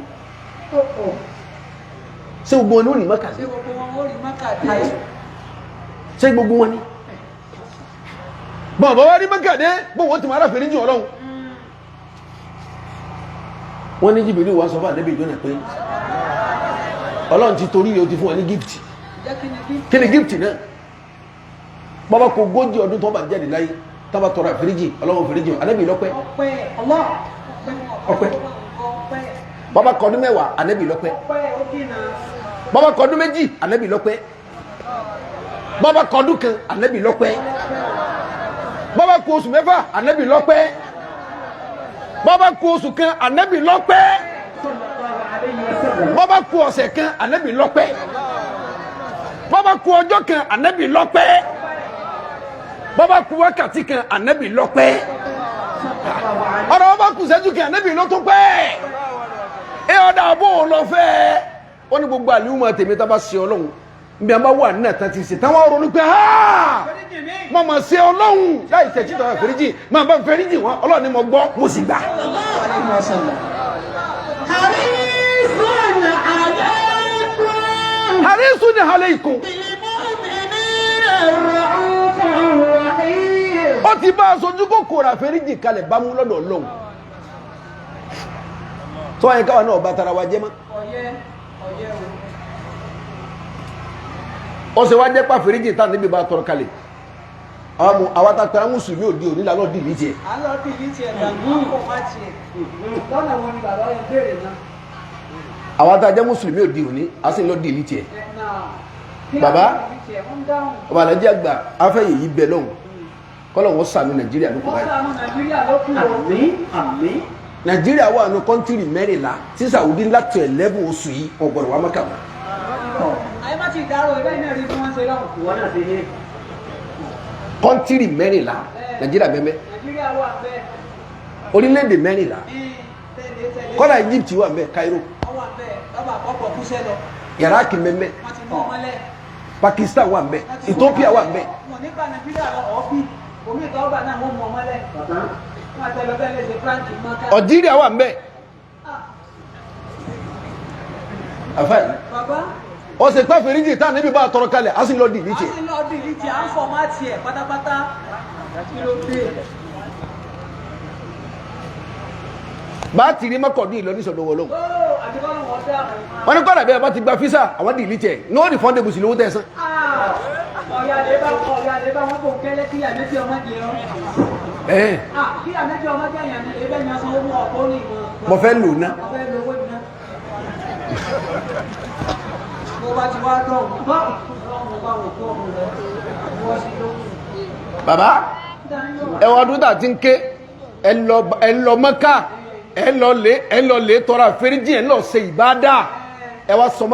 ṣé gbogbo wọn lórí Mẹ́kà dé ṣé gbogbo wọn ni bọ́n bọ́ wá rí Mẹ́kà dé bọ́n wọ́n ti máa ráfèríjì Ọlọ́run wọ́n ní Jibril wá sọ fún Ànábì ìjọ́nà pé Ọlọ́run ti torí rẹ̀ ó ti fún wa ní gift kí ni gift náà bàbá kò gójì ọdún tó bá jáde láyé tábà tọrọ àforíjì Ọlọ́run àforíjì Ànábì lọ́pẹ́ ọpẹ́ bàbá kọdún mẹ́wàá Ànábì lọ́pẹ́ bàbá kọdún méjì Ànábì lọ́pẹ́ bàbá kọdún kan Ànábì lọ́pẹ́ bàbá kú oṣù mẹ́fà Ànábì lọ́pẹ́ bàbá kú oṣù kan Ànábì lọ́pẹ́ bàbá kú ọ̀sẹ̀ kan Ànábì lọ́pẹ́ bàbá kú ọjọ́ kan Ànábì lọ́pẹ́ bàbá kú wákàtí kan Ànábì lọ́pẹ́ ọ̀rọ̀ bàbá kú ṣẹ́jú kan Ànábì lọ́tún pẹ́ ẹ ọ̀dà àbò lọ́fẹ́ wọ́n ní gbogbo àlùmọ̀ tèmi tá bá ṣe Ọlọ́run bí a bá wà nínú ẹ̀tàn ti ṣe táwọn ronú pé mo mọ̀ ṣe Ọlọ́run láì tẹ̀sí tọ́ra fèrèjì máa bá fèrèjì wọn Ọlọ́run ni mo gbọ́ mo sì gbà. harisun alaykum ó ti bá aṣojú kòkòrò àfẹ́ríjì kalẹ̀ bá mú lọ́dọ̀ Ọlọ́run tó ayé káwa náà bá tara wa jẹ́ mọ́ ó ṣe wá jẹ́ pà fẹ́ríjì tá níbi bá tọrọ kalẹ̀ àwọn atakara mùsùlùmí òdi òní lálọ́ dìlí tiẹ̀ àwọn atajẹ́ mùsùlùmí òdi òní a sì lọ dìlí tiẹ̀ bàbá ọba Nàìjíríà gbà afẹ́yẹ̀ yìí bẹ lọ́hùn kọ́lọ̀ wọ́n sànú Nàìjíríà ló kọ́ báyìí Nàìjíríà wà ní kọ́ntírì mẹ́rìnlá tí Saudi láti 11 oṣù yìí ọgbọ̀rọ̀ wa Mẹ́kà wọn. kọ́ntírì mẹ́rìnlá Nàìjíríà mẹ́mẹ́ orílẹ̀-èdè mẹ́rìnlá kọ́lá Egypt wà mẹ́ Cairo Iraq mẹ́mẹ́ Pakistan wà mẹ́ Ethiopia wà mẹ́. Algeria wà mbẹ afai ó ṣe pé fèrèjì tá níbi bá tọrọ kalẹ̀ a sì lọ dìlí tiẹ̀ à ń fọmáàtì ẹ̀ pátápátá kí ló dé. bá ti rí mọ́kọ̀ọ́dún ìlọ ní sọ̀dọ̀ wọlọ́hùn wọ́n ní kọ́dà bẹ́ẹ̀ bá ti gba físà àwọn dìlí tiẹ̀ no refundable sí lówó tẹ̀sán. ọ̀yà lè bá wọn kò kẹ́lẹ́ kí àmẹ́tí ọmọ jẹ ọ́. kí àmẹ́tí ọmọ jẹ yẹn ní ebẹ́ ni a san owó ọ̀pọ̀ ní ìmọ̀. mo fẹ́ lò ná. mo bá ti wá dọ̀ bàbá ẹwà ọdún tà ti ń ké ẹ lọ Mẹ́kà ẹ lọ lè tọrọ àforíjì ẹ lọ ṣe ìbádà ẹ wá sọ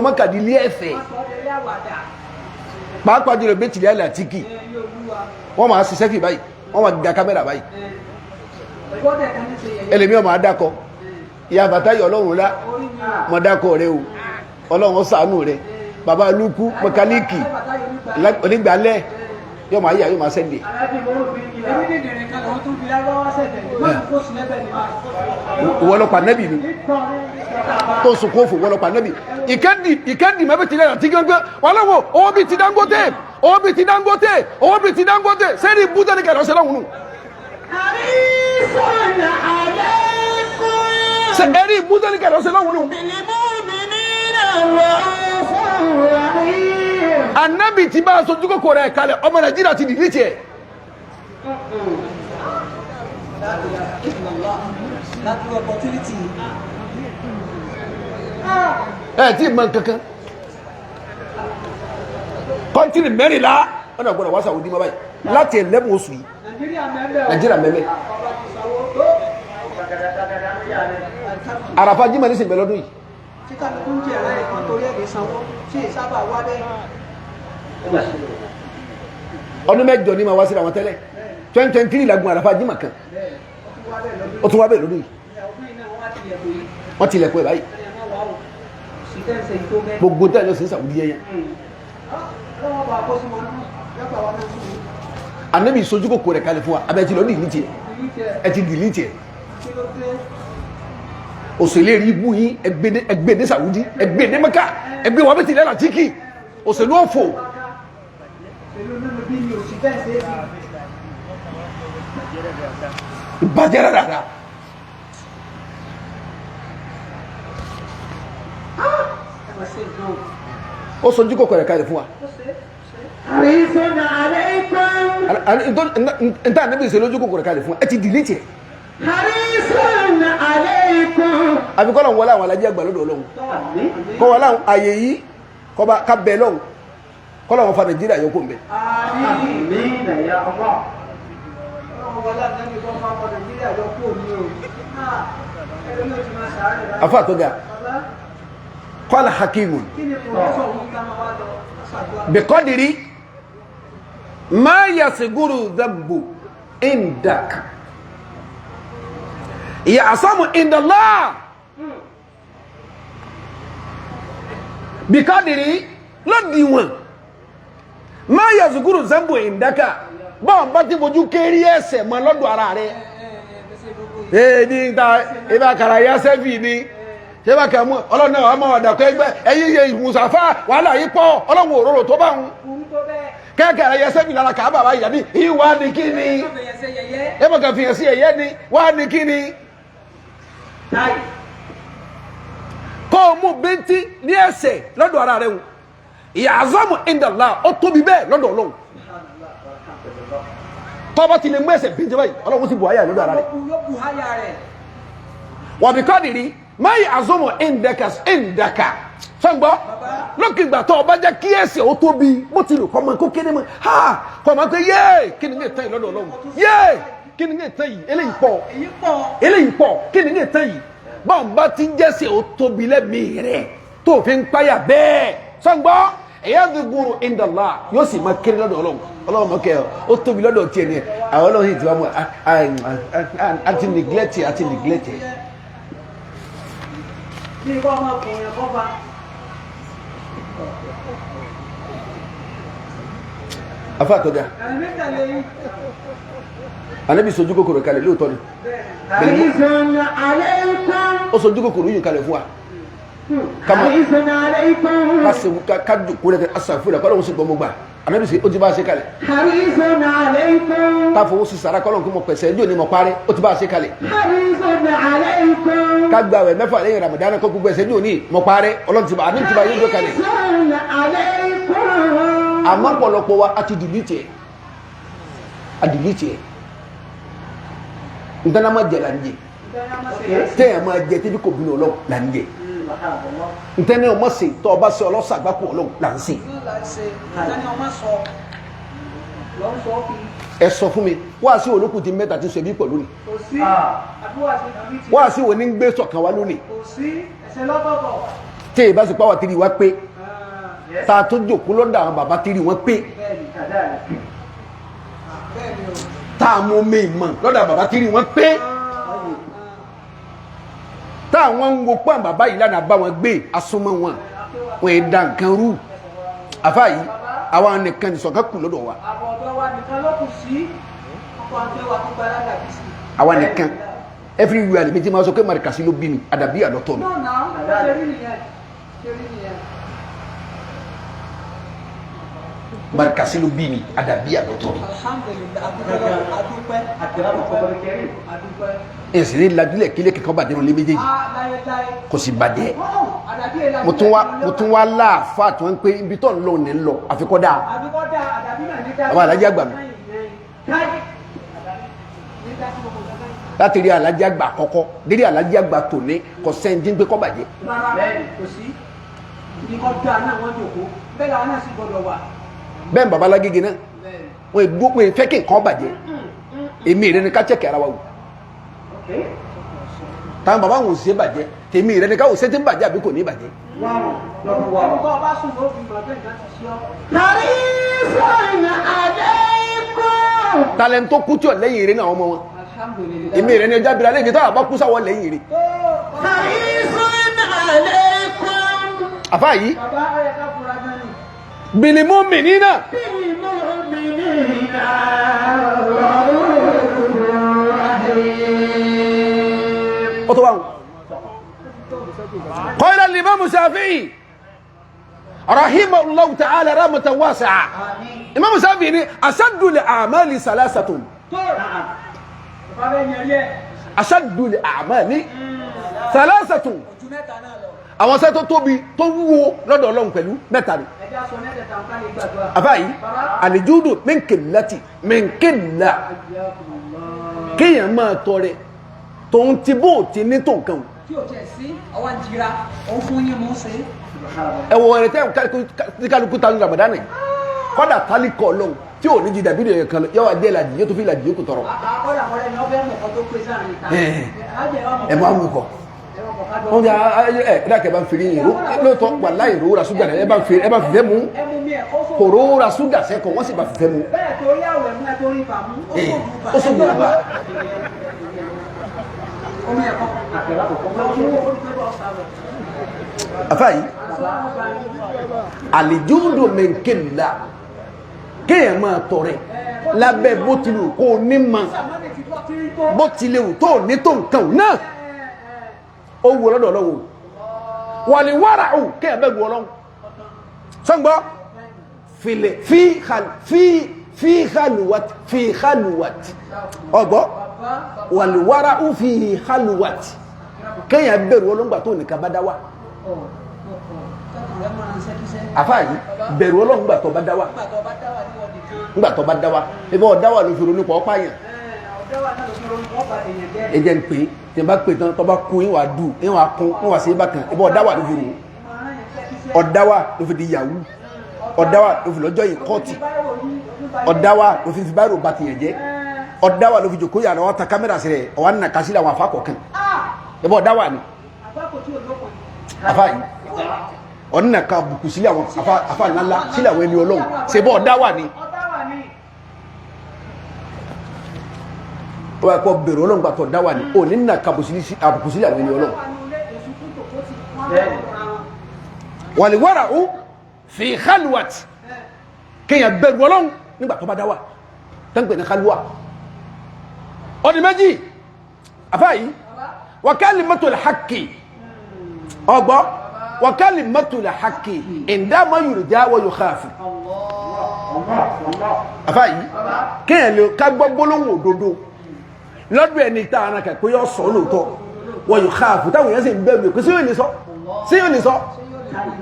Mẹ́kà di ilé ẹ̀fẹ̀ pàápàá jùlọ bí tìlẹ̀ Al-Adaby wọ́n máa ṣiṣẹ́ fi báyìí wọ́n máa ga kámẹ́rà báyìí ẹlẹ́mí ọmọ adákọ ìyá bàtà yọ Ọlọ́run lá mọ̀ dákọ rẹ o Ọlọ́run ṣàánú rẹ bàbá lukú mẹkáníìkì onígbàlẹ̀ yóò máa yíyá yóò máa sẹ́ndì wọ́lọ́pàá nẹ́bì ni tó sunkún òfò wọ́lọ́pàá nẹ́bì ìkẹ́ndì mẹ́bẹ̀ tìlẹ̀ àti gẹ́gẹ́ ọlọ́wọ́ owó bí ti Dangote owó bí ti Dangote owó bí ti Dangote sẹ́ni bútẹ́ ní kẹ̀lọ́sẹ̀ lọ́wọ́ nù sẹ́ni bútẹ́ ní kẹ̀lọ́sẹ̀ lọ́wọ́ nù Ànábì tí bá aṣojú kòkò rẹ̀ kalẹ̀ ọmọ Nàìjíríà ti dìlí tiẹ̀ tí mọ̀ kankan kọ́ntínì mẹ́rìnlá ọ̀nà gbọ́dọ̀ wá Saudi mọ́ báyìí láti 11 oṣù yìí Nàìjíríà mẹ́mẹ́ àràfà jímọ̀ ní sìn bẹ̀ lọ́dún yìí ọdún mẹ́jọ ní ma wá sí àwọn tẹ́lẹ̀ 2023 lagun àràfà jímọ̀ kan ó tún wá bẹ̀ lọ́dún yìí wọ́n ti lẹ̀kọ́ ẹ̀ báyìí gbogbo tẹ́lẹ̀ sí Saudi yẹn Ànábì sojú kòkò rẹ̀ kalẹ̀ fún wa abẹ́ ti lọ dìlítì ẹ̀ ti dìlítì ẹ̀ òṣèlú rí ibú yín ẹgbẹ́ ní Saudi ẹgbẹ́ ní Mẹ́kà ẹgbẹ́ wọn bẹ́ ti lẹ́la tíkì òṣèlú òfò ìbàjẹ́ dáadáa ó sojú kòkò rẹ̀ kalẹ̀ fún wa Harisun alaykum. Nta Ànábì ṣe lójú kòkò rẹ̀ kalẹ̀ fún wa ẹ ti dìlítì ẹ̀ Harisun alaykum. àbí kọ́lọ̀ wọlé àwọn alájẹ́ àgbà lọ́dọ̀ Ọlọ́run kọ́ wọlé àwọn àyè yìí ká bẹ̀ lọ́hùn kọ́lọ̀ wọn fa Nàìjíríà yóò kó mbẹ́. Àmín ya Allah. afa tó ga qala hakimun biqadri ma yasguru dhanbu indak ya'samu inda Allah biqadri lodiwọ̀n ma yasguru dhanbu indaka bọ́n bá ti fojú kéré ẹsẹ̀ mọ́ lọ́dọ̀ ara rẹ̀ ní ta ibà kàrà yá sẹ́fì ní ṣé bá kà mú ọlọ́nà ọmọ ọ̀dàkọ́ ẹgbẹ́ ẹ̀yìn yẹ ìmùsàfà wàhálà yìí pọ̀ ọlọ́run òróró tó bá ń kẹ́kẹ̀rẹ̀ yẹ sẹ́fì lára kàá bàbá ìyá ní ìwà ní kí ni ẹmọ kà fìyàn sí ẹ̀yẹ́ ni wà ní kí ni kó o mú bíntín ní ẹsẹ̀ lọ́dọ̀ ara rẹ̀ wò ìyá azọ́mù indala ó tóbi bẹ́ẹ̀ lọ́dọ̀ Ọlọ́run tọ́bọ̀ ti lè mú ẹsẹ̀ bíjẹ́ báyìí Ọlọ́run ti bù háyà lọ́dọ̀ ara rẹ̀ wà bí kọ́ dìrí máyì azọ́mù indaka sọ́gbọ́ lókìgbà tó ọba jẹ́ kí ẹsẹ̀ ó tóbi bó ti lò kọ́mọ kó kéde mọ́ ha kọ́mọ pé yéè kí ni ní ìtàn yìí lọ́dọ̀ Ọlọ́run yéè kí ni ní ìtàn yìí eléyìí pọ̀ kí ni ní ìtàn yìí báwọn bá ti ń jẹ́sẹ̀ ó tóbi lẹ́mìí rẹ̀ tó fi ń páyà bẹ́ẹ̀ sọ́gbọ́ ẹ̀yà dùgbùrù ìndàlá yóò sì máa kéré lọ́dọ̀ Ọlọ́run mọ́ kẹ́ ó tóbi lọ́dọ̀ tí ẹni àwọn Ọlọ́run yìí ti wá mọ́ àti neglect afá àtọ́jà Ànábì sojú kòkòrò kalẹ̀ lóòótọ́ ni Harisun alaykum. ó sojú kòkòrò yìí kalẹ̀ fún wa Harisun alaykum. ká jòkó rẹ̀ asàfúrẹ̀ kọ́lọ́hún sí gbọmọ gbà Ànábì sí ó ti bá ṣe kalẹ̀ Harisun alaykum. ká fowó sí sàrà kọ́lọ́hún kí mo pẹ̀sẹ̀ ẹjọ́ ni mo parí ó ti bá ṣe kalẹ̀ Harisun alaykum. ká gba àwẹ̀ mẹ́fà lẹ́yìn Ramadan kó gbogbo ẹ̀sẹ̀ ẹjọ́ ni mo parí Ọlọ́run ti bá Ànábì ti bá yóò kalẹ̀ Harisun alaykum. àmọ́ pọ̀lọpọ̀ wa a ti dìlítì ẹ̀ ntana ma jẹ la ń jẹ tẹ́yà máa jẹ tẹ́bí kò bínú Ọlọ́run là ń jẹ ntẹ́ni ọmọ sè tọ́ ọba sè ọlọ́sàgbà kò Ọlọ́run là ń sè. ẹ sọ fún mi wá sí olókùn ti mẹ́ta ti sọ ẹbí pọ̀ lónìí wá sí wo ní ń gbé sọ̀kan wá lónìí tẹ́ ẹ bá sì pàwọ́ tìrì wá pé tá a tó jòkó lọ́dọ̀ àwọn bàbá tìrì wọ́n pé tá a mú mi mọ̀ lọ́dọ̀ bàbá tìrì wọ́n pé tá àwọn ń wo pọ́n bàbá yìí lánàá bá wọn gbé asúnmọ́ wọn wọn è da nǹkan rú àfá yìí àwọn nìkan ní sọ̀kẹ́ kù lọ́dọ̀ wa àwọn nìkan everywhere ni méjì máa sọ pé marikasi ló bí mi àdàbí àlọ́tọ̀ mi marikasi ló bí mi àdàbí àlọ́tọ̀ mi ẹ̀sìn ní ladílẹ̀ kílẹ̀ kíkan bàjẹ́ wọn lé méjèèjì kò sì bàjẹ́ mo tún wá láàfáà tí wọ́n ń pé ibi tó ń lọ ní lọ àfikọ́dá àwọn alájẹ́ àgbà mi láti rí alájẹ́ àgbà àkọ́kọ́ dérí alájẹ́ àgbà tò ní kò sẹ́ńdí ń pé kọ́ bàjẹ́ bẹ́ẹ̀ bàbá Lágége náà wọ́n ègbó pé fẹ́ kí nǹkan bàjẹ́ èmi rẹ̀ ní ká chẹ́kì ara wa wò táwọn bàbá wọn ò sí bàjẹ́ tèmi rẹ̀ ní ká ò sẹ́ńtì bàjẹ́ àbí kò ní bàjẹ́. talent tó kú tí ò lẹ́yìn rẹ̀ náà ọmọ wọn èmi rẹ̀ ní ọjà bìrà lẹ́yìn táwọn bá kú sáwọ́ lẹ́yìn rẹ̀. àfáà yìí bàbá ó yẹ ká fura gan ni. bil mu'minina ó tó wáhùn qala al-imam Shafi'i rahimahullahu ta'ala rahmatan wasi'a imam Shafi'i ni ashaddu al-a'mali salasatun bàbá bẹ́ẹ̀ yẹn yẹ. ashaddu al-a'mali salasatun ojú mẹ́ta náà lọ. àwọn ṣẹ́ tó tóbi tó wúwo lọ́dọ̀ Ọlọ́run pẹ̀lú mẹ́ta ni ẹja sọ mẹ́tẹ̀ẹ̀ta ká lè gbàdúrà. àfáà yìí al-judu min qillati min qilla kéèyàn máa tọrẹ tòun ti bó ti ní tó nǹkan tí o tẹ̀ sí ọwọ́ ń jira òun fún yín mú sí. ẹwọ ẹrẹ tẹ kálukú tanu Ramadan ni kódà tálí kọ lóhùn tí ò ní jí dàbí ìròyìn kan yọ wá dé làjì yóò tó fi làjì yóò kò tọrọ. àkọ́dà kọ́dà ni wọ́n fẹ́ mọ̀ kọ́ tó pé sáà níta. ẹ máa mú kọ wọn jẹ ẹ dákẹ́ bá ń fi ìró lóòótọ́ wà láì ró ra ṣúgà ẹ bá ń fìfẹ́ mú kò ró ra ṣúgà sẹ́kọ̀ wọ́n sì bá fìfẹ́ mú. bẹ́ẹ̀ torí àwẹ̀ mú ẹ torí ìfàmú ó sọ gbọ́dọ̀ bá. àfáà yìí àlìjúndò mẹ́ńkèlá kéèyàn máa tọrẹ lábẹ́ bó tilẹ̀ kó o ní ma bó tilẹ̀ wù tó ní tó nǹkan náà ó wù ọlọ́dọ̀ ọlọ́wọ́ wàlí wàrà ò kéèyàn bẹ́ẹ̀ wù ọlọ́wọ́ sọ́ngbọ́ fi khaluwat ọgbọ́ wàlí wàrà ò fi khaluwat kéèyàn bẹ̀rù ọlọ́ngbà tó nìkan bá dá wà àfáà yìí bẹ̀rù ọlọ́run gbà tó bá dá wà nígbà tó bá dá wà ibà ọ̀dá wà ló fi ronú pọ̀ ọ́pá yẹn ẹjẹ ń pè tí n bá pè tán tó bá kú ìwà dù ìwà kún ìwà sí ibà kan ibà ọ̀dá wà ló fi rò ọ̀dá wà ló fi di yahoo ọ̀dá wà ló fi lọ́jọ́ yìí kọ́ọ̀tì ọ̀dá wà ló fi báyìí bá tìyàn jẹ́ ọ̀dá wà ló fi jòkó yàrá wọn ta kámẹ́rà sí rẹ̀ ọ̀wá nà kásílẹ̀ àwọn afá kọ̀ọ̀kan ibà ọ̀dá wà ni àfáà yìí ọ̀nà ka bùkù sílẹ̀ àwọn afá ńlá sílẹ̀ àwọn ẹni ọlọ́run ṣe bọ́ ọ̀dá wà ní ó wà pọ̀ bẹ̀rù ọlọ́run gbàtọ̀ ọ̀dá wà ní ò ní nà ka bùkù sílẹ̀ àwọn ẹni ọlọ́run wàlíwàrà ó fi khalwat kéèyàn bẹ̀rù ọlọ́run nígbà tó bá dá wà tẹ́ǹpẹ̀ ní khalwa ọdún méjì afá yìí wa kalimatul haqqi ọgbọ́ wa kalimatul haqqi indama yurja wa yukhafu àfáà yìí kéèyàn lè ká gbọ́ gbólóhùn òdodo lọ́dún ẹni tá ara kẹ̀ pé yọ sọ lóòótọ́ wa yukhafu táwọn èèyàn sì ń bẹ̀rù pé sí yóò ní sọ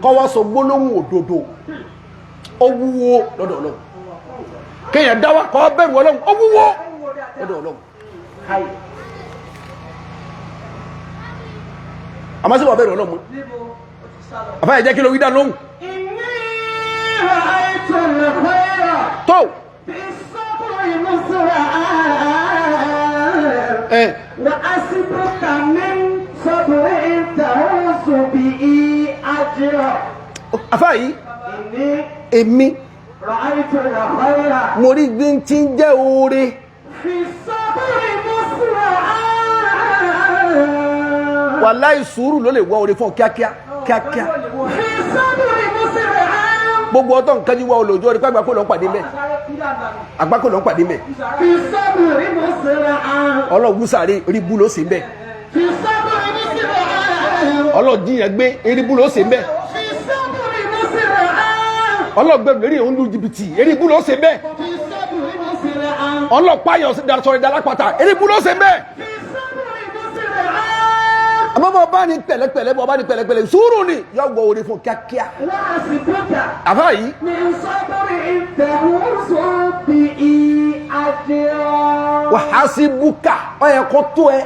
kọ́ wá sọ gbólóhùn òdodo ó wúwo lọ́dọ̀ Ọlọ́run kéèyàn dáwà kọ́ bẹ̀rù Ọlọ́run ó wúwo lọ́dọ̀ Ọlọ́run àmọ́ sí wọ́n bẹ̀rù Ọlọ́run àfáà jẹ́ kí ló wí dá lóhùn tó àfáà yìí èmi mo rí gbé tí ń jẹ́ oore wàláhì sùúrù ló lè wá oore fún kíákíá gbogbo ọtọ́ nǹkan jí wá olóòjọ́ rí pàgbà kó lọ ń pàdé mẹ́ àgbákò lọ ń pàdé mẹ́ ọlọ́gúsàrí ríbú ló sì ń bẹ́ ọlọ́díyàn gbé eríbú ló sì ń bẹ́ ọlọ́gbẹ̀rún lérí òun lu jìbìtì eríbú ló sì ń bẹ́ ọlọ́pàáyọ̀ sọ̀rọ̀ ìdálápàtà eríbú ló sì ń bẹ́ àmọ́ bọ́ bá ní pẹ̀lẹ́pẹ̀lẹ́ bọ́ bá ní pẹ̀lẹ́pẹ̀lẹ́ sùúrù ni yọ gbọ́ orí fún kíákíá àfáà yìí wà á sí búkà ó yẹ kó tó ẹ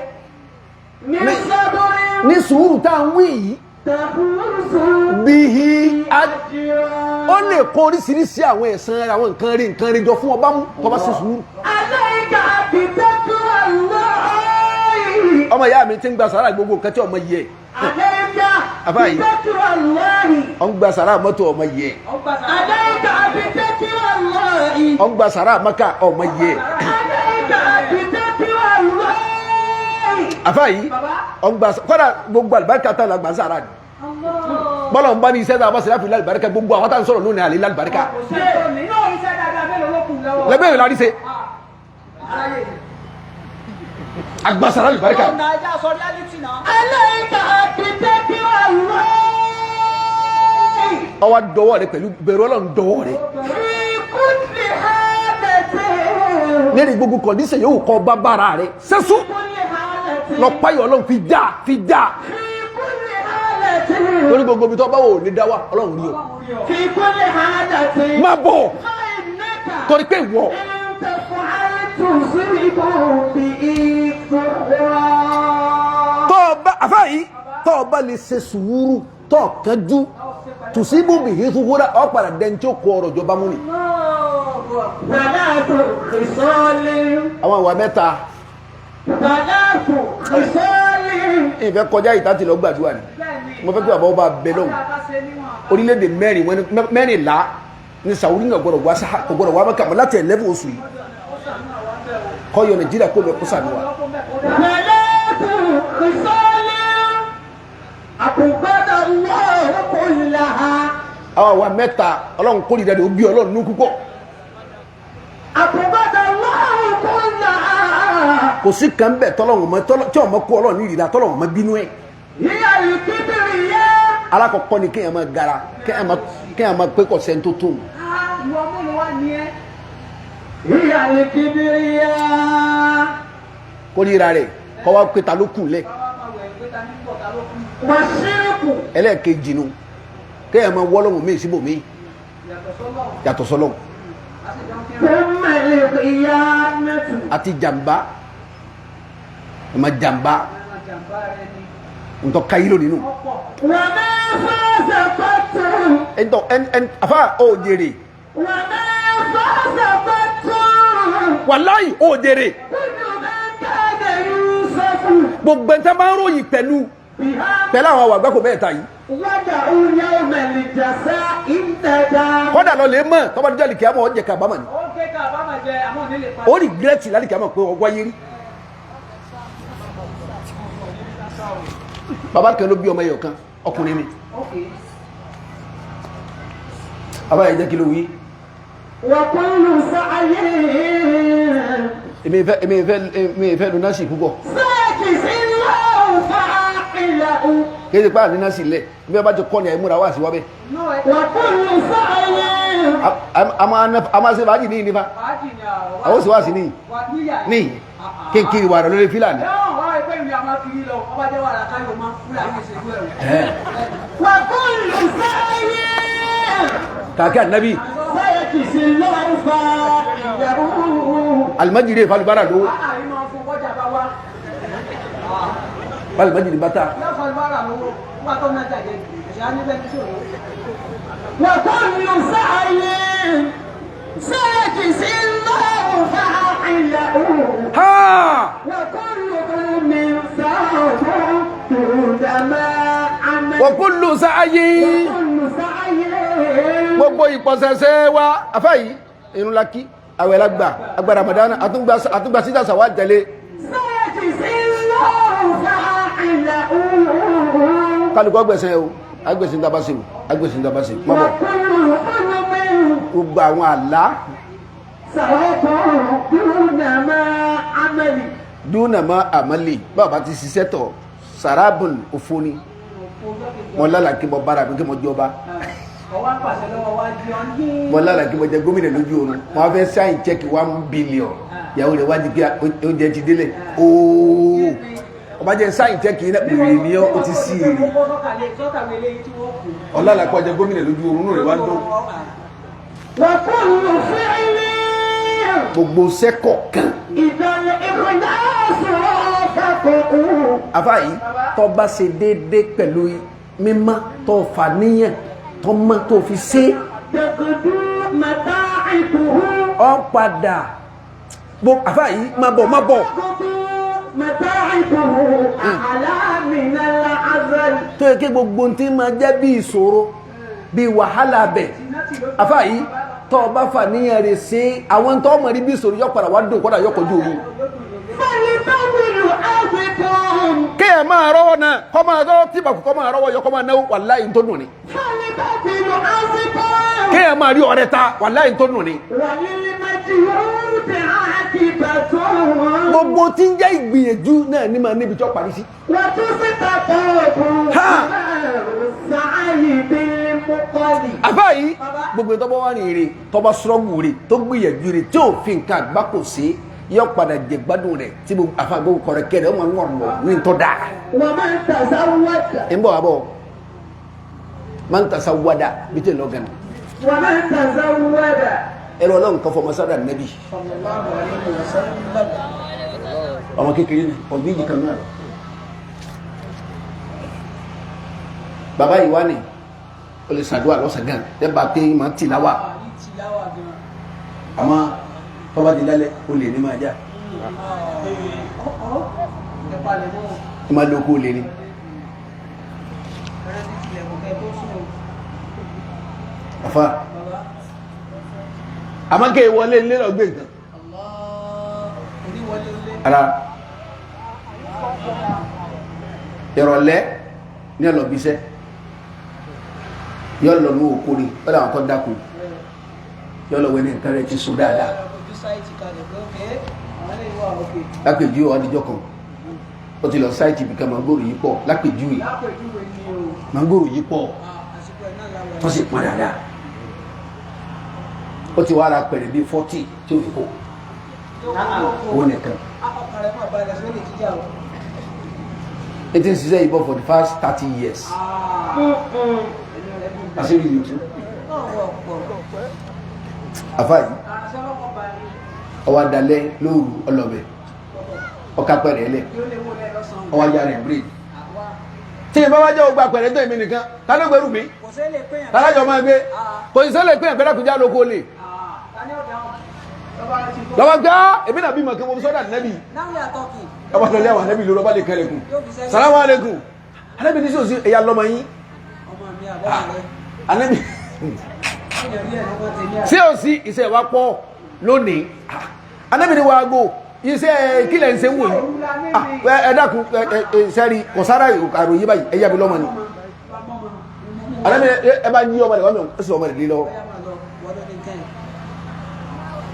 ní sùúrù tá à ń wí yìí bíi ó lè kó oríṣiríṣi àwọn ẹ̀san àwọn nǹkan rí jọ fún ọba mú tó bá sí sùúrù. ọmọ ìyá mi ti ń gba sàrà gbogbo nǹkan tí ọmọ yìí ẹ àbá yìí ọ ń gba sàrà mọ́tò ọmọ yìí ẹ ọ ń gba sàrà mọ́kà ọmọ yìí ẹ àbá yìí ọ ń gba kọ́dà gbogbo àlùbáríkà tá a la gbà sàrà ni bọ́lọ̀ ń bá ní iṣẹ́ tá a bá ṣe láfi lálùbáríkà gbogbo àwọn tá à ń sọ̀rọ̀ lónìí àlè lálùbáríkà lẹ́gbẹ̀ẹ́ ìlàrí ṣe agbásá lálùbáríkà ọwọ́ dọwọ́ rẹ pẹ̀lú bẹ̀rù Ọlọ́run dọwọ́ rẹ lérí gbogbo kọ̀díṣẹ̀ yóò kọ́ bá bára rẹ sẹ́sù lọ páyọ̀ Ọlọ́run fi dá torí gbogbo ibi tó bá wò ní dáwà Ọlọ́run rí o má bọ̀ torí pé ìwọ àfáàyí tó bá lè ṣe sùúrù tó kánjú tùsíbù bìí tó wúrà ọ̀pàdà dẹ́ntí ó kọ ọ̀rọ̀ jọba mú ni àwọn ìwà mẹ́ta ìfẹ́ kọjá ìtàtì lọ gbàdúrà ni mo fẹ́ kí bàbá ọba bẹ lọ́hùn orílẹ̀-èdè mẹ́rìnlá ní Saudi náà gbọ́dọ̀ wá mẹ́kà mọ́ láti 11 oṣù yìí kọ́yọ̀ Nàìjíríà kó lọ kó sànúwà àwọn ìwà mẹ́ta Ọlọ́run kó ìdádé ó bí Ọlọ́run ní púpọ̀ kò sí kan bẹ̀ tí ọmọ kó Ọlọ́run ní ìrìnà tọ́lọ̀wọ̀n mọ́ bínú ẹ̀ alákọ̀ọ́kọ́ ni kéèyàn máa gara kéèyàn máa pé kọ̀ sẹ́ni tó tó kó ríra rẹ̀ kọ́ wá pé ta ló kù lẹ̀ ẹlẹ́ẹ̀kejì nu kéèyàn máa wọ́ lọ́wọ́ míì síbò míì yàtọ̀ sọ́lọ́wọ́ àti jàmbá ẹ̀ma jàmbá ntọ́ kayilo nínú ẹ̀ntọ́ afa ó jèrè wàláyì ó jèrè gbogbo ẹ̀ntẹ́ máa ń ròyìn pẹ̀lú àwọn àwọn àgbákò bẹ́ẹ̀ ta yìí kọ́dà lọ lè mọ̀ tọ́ba dídá lìkì àmọ́ ọ̀jẹ̀ kàbámà ni ó rí gírẹ́tì lálìkì àmọ́ pé ọgbà yé rí bàbá kan ló bí ọmọ ẹyọ kan ọkùnrin mi bàbá yẹn jẹ́ kí ló wí èmi ìfẹ́ lu násì púpọ̀ kéde pa ní násì lẹ̀ bí wọ́n bá ti kọ́ ni àìmúra wá sí wábẹ́ a máa ṣe fàájì ní ìnífà àwọn sì wá sí ní kéèkéè wà rẹ̀ lórí fílà ní kàkẹ́ ànábì alìmájìrí ìfàlùbára lówó alìmájìrí bátá وكل سعي سيجزي الله فاعله وكل من سعيه وكل سعي gbogbo ìpọ̀sẹ̀sẹ̀ wa afáyí irun lákí àwẹ̀ lágbà àgbà Ramadan àtúgbà síta sàwà tẹ̀lé kálùkọ́ gbẹ̀sẹ̀ o agbẹ̀sìn dábásí o agbẹ̀sìn dábásí mọ́bọ̀ gbogbo àwọn àlá dúnàmá àmàlì bàbá ti ṣiṣẹ́ tọ̀ sàrábùn òfóní mọ́ lálàkí mọ́ bára pé kí mọ́ jọba mọ́ lálàkí mọ́ jẹ gómìnà lójú oorun wọ́n fẹ́ sáyìn chẹ́kì 1 billion ìyàwó rẹ̀ wájú pé oúnjẹ ti délẹ̀ ooo ọba jẹ́ sáyìn chẹ́kì iná pèrè ní ó ti sí èrè ọlálàkọ́ jẹ gómìnà lójú oorun rẹ̀ wá ń dún gbogbo sẹ́kọ̀ kan afáyí tó bá ṣe déédé pẹ̀lú mímọ́ tó fà níyàn tó mọ́ tó fi ṣe ọ padà afáyí má bọ̀ tó yẹ kí gbogbo tí ma jẹ́ bí ìṣòro bí wàhálà bẹ̀ afáyí tó bá fà níyàn rẹ̀ sí àwọn tó mọ̀ rí bí ìṣòro yọ padà wá dùn kọ́dà yọkọ̀jú orí kí ẹ máa rọ́wọ́ náà kọ́ máa rọ́ tí bàkú kọ́ máa rọ́wọ́ yọ kọ́ máa náwó wàláhì tó dùn ni. kéèyàn máa rí ọ̀rẹ́ ta wàláhì tó dùn ni. gbogbo tí ń jẹ́ ìgbìyànjú náà ní máa níbi tí ó parí sí. àbá yìí gbogbo ìtọ́bọ̀ wà ní èrè tọ́bọ̀ sọ́ọ̀gù rè tó gbìyànjú rè tí ò fi nǹkan àgbà kò sí yọ padà jẹ gbádùn rẹ tí àfàgbọ́ kọ̀rẹ́ kẹ́rẹ́ ọmọ wọn lọ ní ntọ́ da. wọ́n máa ń tàṣà wádà. ń bọ̀ àbọ̀ máa ń tàṣà wádà bí tẹ̀ lọ́gàn. wọ́n máa ń tàṣà wádà. ẹ̀rọ ọlọ́run kan fọmọ sádà nẹ́bí. ọmọ kékeré ni ọ̀gbìn yìí kan náà. bàbá yìí wá ní o lè ṣàdúrà lọ́sàn-án dẹ́gbà pé máa ń tì láwà. àmọ́ tọ́ba di lálẹ́ o lè ní máa já ẹ máa lóko o lè ní. àfa àmọ́kẹ́ ìwọlé nílé lọ gbé nǹkan ara ìrọ̀lẹ́ ní ọlọ́bíṣẹ́ yọ lọ ní òkú ni ó dà wọn kọ́ dákun yọ lọ wẹ ní nǹkan rẹ ti sùn dáadáa lápèjú ọdíjọ́ kan ó ti lọ sáìtì bí ká mangoro yìí pọ̀ lápèjú yìí mangoro yìí pọ̀ tó sì pọn dáadáa ó ti wá ara pẹ̀rẹ̀ bí 40 tí ó fi kó owó nìkan it is ṣiṣẹ́ ìbọn for the past 30 years àṣírí yìí tún àfáà yìí ọwọ́ adalẹ́ lóòrù ọlọ́bẹ̀ ọkà pẹ̀rẹ̀ ẹlẹ́ ọwọ́ ajá rẹ̀ braid tí ìbá wájẹ́ ogbà pẹ̀rẹ̀ tó èmi nìkan tánàgbẹ̀rù mi tánàjọ máa gbé kò sí sẹ́lẹ̀ pé ẹ̀gbẹ́dàkùnjá lóko lè lọ́wọ́ gbá èmi nàbí mọ̀ kí wọ́n sọ́dà nẹ́bì ọba lọ́lẹ́ àwọn nẹ́bì lórọ́ bá lè kẹrẹ̀kùn salamu alaikum anẹ́bì ní sí òsí ẹ̀yà lọ́mọ yín anẹ́bì sí òsí ìṣẹ́ ìwà pọ̀ lónìí anẹ́bì ní wàá gbó iṣẹ́ kílẹ̀ ń ṣe ń wò yìí ẹ̀dàkùn sẹ́rí kọ̀sára àròyé báyìí ẹ̀yà bí lọ́mọ ni anẹ́bì ẹ bá yí ọmọ rẹ̀ wọ́n mọ̀ ó sì ọmọ rẹ̀ lé lọ́wọ́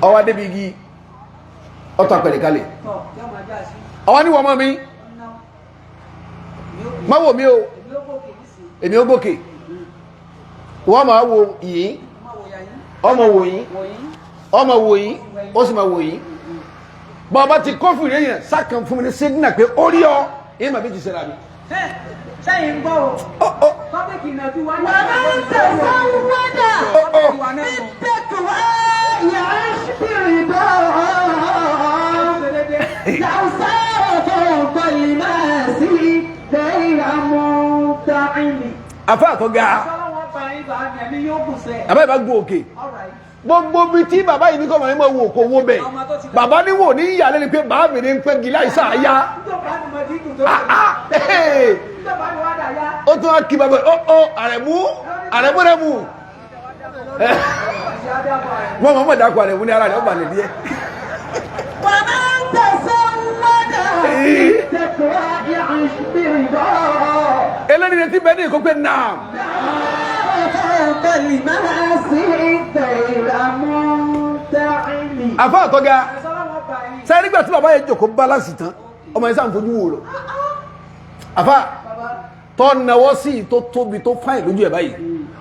ọwọ́ débi igi ọ̀tọ̀ àpẹẹrẹ kalẹ̀ ọwọ́ ní wọ́n mọ́ mi má wò mí o èmi ó gòkè wọ́n máa wo yìí ọmọ wò yìí ọmọ wò yìí ó sì máa wò yìí bàbá ti kọ́fù rẹ̀ yẹn sákàn fún mi ní sígínà pé ó rí ọ èyí màá bí jù sẹ́ra mi. sẹ́yìn gbọ́ o pọ́pẹ́kì náà tí wọ́n náà ń tẹ̀sán wọ́dà ìtẹ̀kùwá yàṣbìrì bọ́ yàwùsáwọ̀ pẹ̀lú máa sí tẹ̀yàmú tàìlì. àfa àtọ́gá àbá ìbá gbọ́ òkè gbogbo bí tí bàbá yìí ní kọ́ mọ̀ wò kò wó bẹ̀ bàbá ní wò ní ìyàlẹ́ ni pé bàbá mi ní ń pẹ́ gíláì sáàyá ó tún wá kí bàbá ó àrẹ̀mú rẹ̀ mú wọ́n mọ̀ mọ̀ dákọ̀ àrẹ̀mú ní ara rẹ̀ ó bà lè díẹ̀. wọ́n máa ń tẹ̀sán wọ́dà ìtẹ̀kùwá yàṣbìrì bọ́. eléyìí ni tí bẹ́ẹ̀ ní ìkópẹ́ náà. àfa àtọ́gá sẹ́yìn nígbà tí bàbá yẹn jòkó balance tán ọmọ yẹn sáà ń fojú wò lọ àfa tọ́ nawọ́ sí tó tóbi tó fáìn lójú ẹ̀ báyìí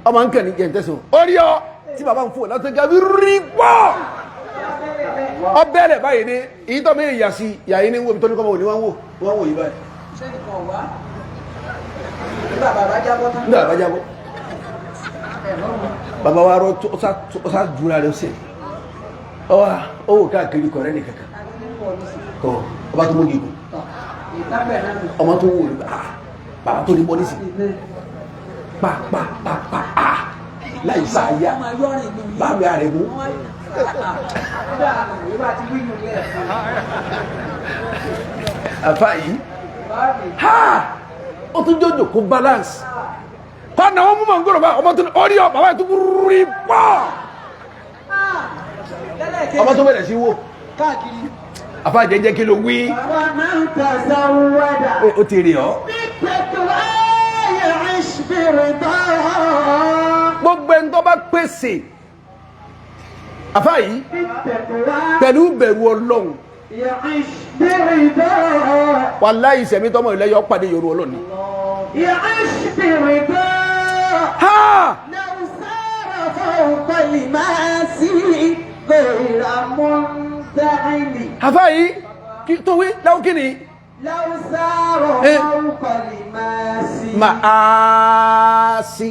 ọmọ ń kẹ́ ní jẹ́ ń tẹ̀sán ó rí ọ tí bàbá ń fò láti ga bí rí pọ̀ ọ bẹ̀rẹ̀ báyìí ní èyí tó mi yà sí yàyí ní wọ́n tó ní kọ́ mọ̀ ní wọ́n wò yìí báyìí. nígbà bàbá jábọ́ bàbá wa rọ ọsà jura rẹ ṣe ọwọ́ káàkiri kọ̀rẹ́ nìkankan kọ ọba tó mógi kù ọmọ tó wò rí bàbá tó ní bọ́lísì pàpàpàpà láì sáàyà bàbá rẹ̀ mú àfá yìí ó tún jọjọ kó balance kọ́nà wọn mú mọ̀ngọ́rọ̀ bá ọmọ tó ní orí ọ bàbá tó rí pọ̀ ọmọ tó bẹ̀rẹ̀ sí wò àfá jẹ́jẹ́ kí ló wí ó ti rí ọ gbogbo ẹni tó bá pèsè àfáà yìí pẹ̀lú bẹ̀rù Ọlọ́run wàláhì ìṣẹ̀mí tọ́mọ ìlẹ́yọ pàdé yorùbá Ọlọ́run àfáà yìí kí tó wí láwọn kí ni màásí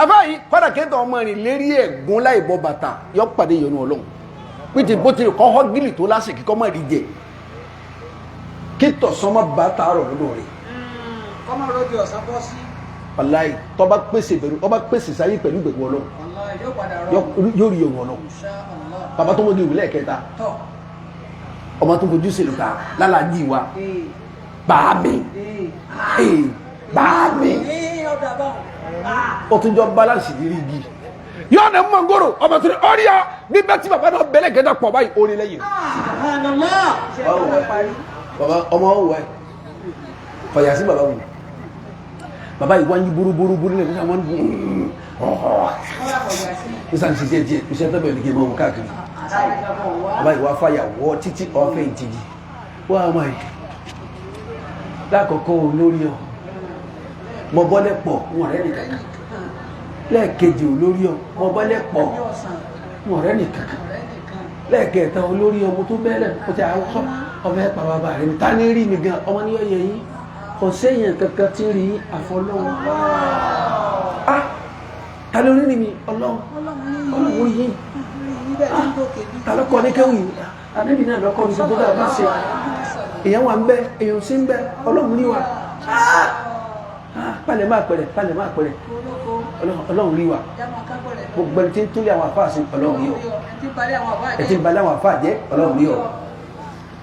àfáà yìí kọ́dà kéètò ọmọ rìn lérí ẹ̀gún láì bọ́ bàtà yọ pàdé yọnu Ọlọ́run pìtì bó ti kọ́ họ́ gílì tó lásìkò kọ́ mọ̀ rí jẹ kí tọ̀sánmọ́ bàtà rọ̀ lọ́dọ̀ rẹ̀ kọ́mọ lójú ọ̀sán bọ́ sí. wàláhì tọ́ba pèsè bẹ̀rù ọba pèsè sáyé pẹ̀lú bẹ̀rù Ọlọ́run yóò rí yọnu Ọlọ́run bàbá tó mọ́jú ìwìlẹ̀ kẹta ọmọ tó fojú sí lùkà lálàájì wa bàámi bàámi ó tún jọ balance ní rí igi yóò ní mọ̀ngòrò ọmọ tó ní ọ̀rí ọ bí bẹ́ẹ̀ tí bàbá náà bẹ̀rẹ̀ gẹ́gẹ́ pọ̀ báyìí ó ní lẹ́yìn bàbá ọmọ ọwọ́ ẹ̀ fàyà sí bàbá wù bàbá yìí wọ́n yí búrúbúrú lẹ́nu sáà wọ́n ní sàn sí díẹ̀ iṣẹ́ tó bẹ̀rẹ̀ ní kí n mọ̀ káàkiri bàbá yìí wá fàyà wọ́ títí ọ̀fẹ́ ìtìjì wọ́n á máa yìí lákọ̀ọ́kọ́ olórí ọ mọ bọ́lẹ̀ pọ̀ wọn rẹ́ nìkan lẹ́ẹ̀kejì olórí ọ mọ bọ́lẹ̀ pọ̀ wọn rẹ́ nìkan lẹ́ẹ̀kẹta olórí ọmọ tó bẹ́ẹ̀lẹ̀ ó ti àwọn ọmọ ẹ̀pà bàbá rẹ̀ ta ní rí mi gan ọmọ ní ọyẹ yìí kò séèyàn kankan tí rí àfọlọ́wọ́ ta ló rí mi ọlọ́wọ́ yìí ta lọ́kọ́ ní kẹ́wì àdébì náà lọ́kọ́ ní gbogbo àbá ṣe èèyàn wà ń bẹ èèyàn sí ń bẹ ọlọ́run rí wa palẹ̀ máa pẹ̀rẹ̀ ọlọ́run rí wa gbogbo ẹni tí ń túlẹ̀ àwọn àfáà sí ọlọ́run rí ọ ẹ ti ń balẹ̀ àwọn àfáà jẹ́ ọlọ́run rí ọ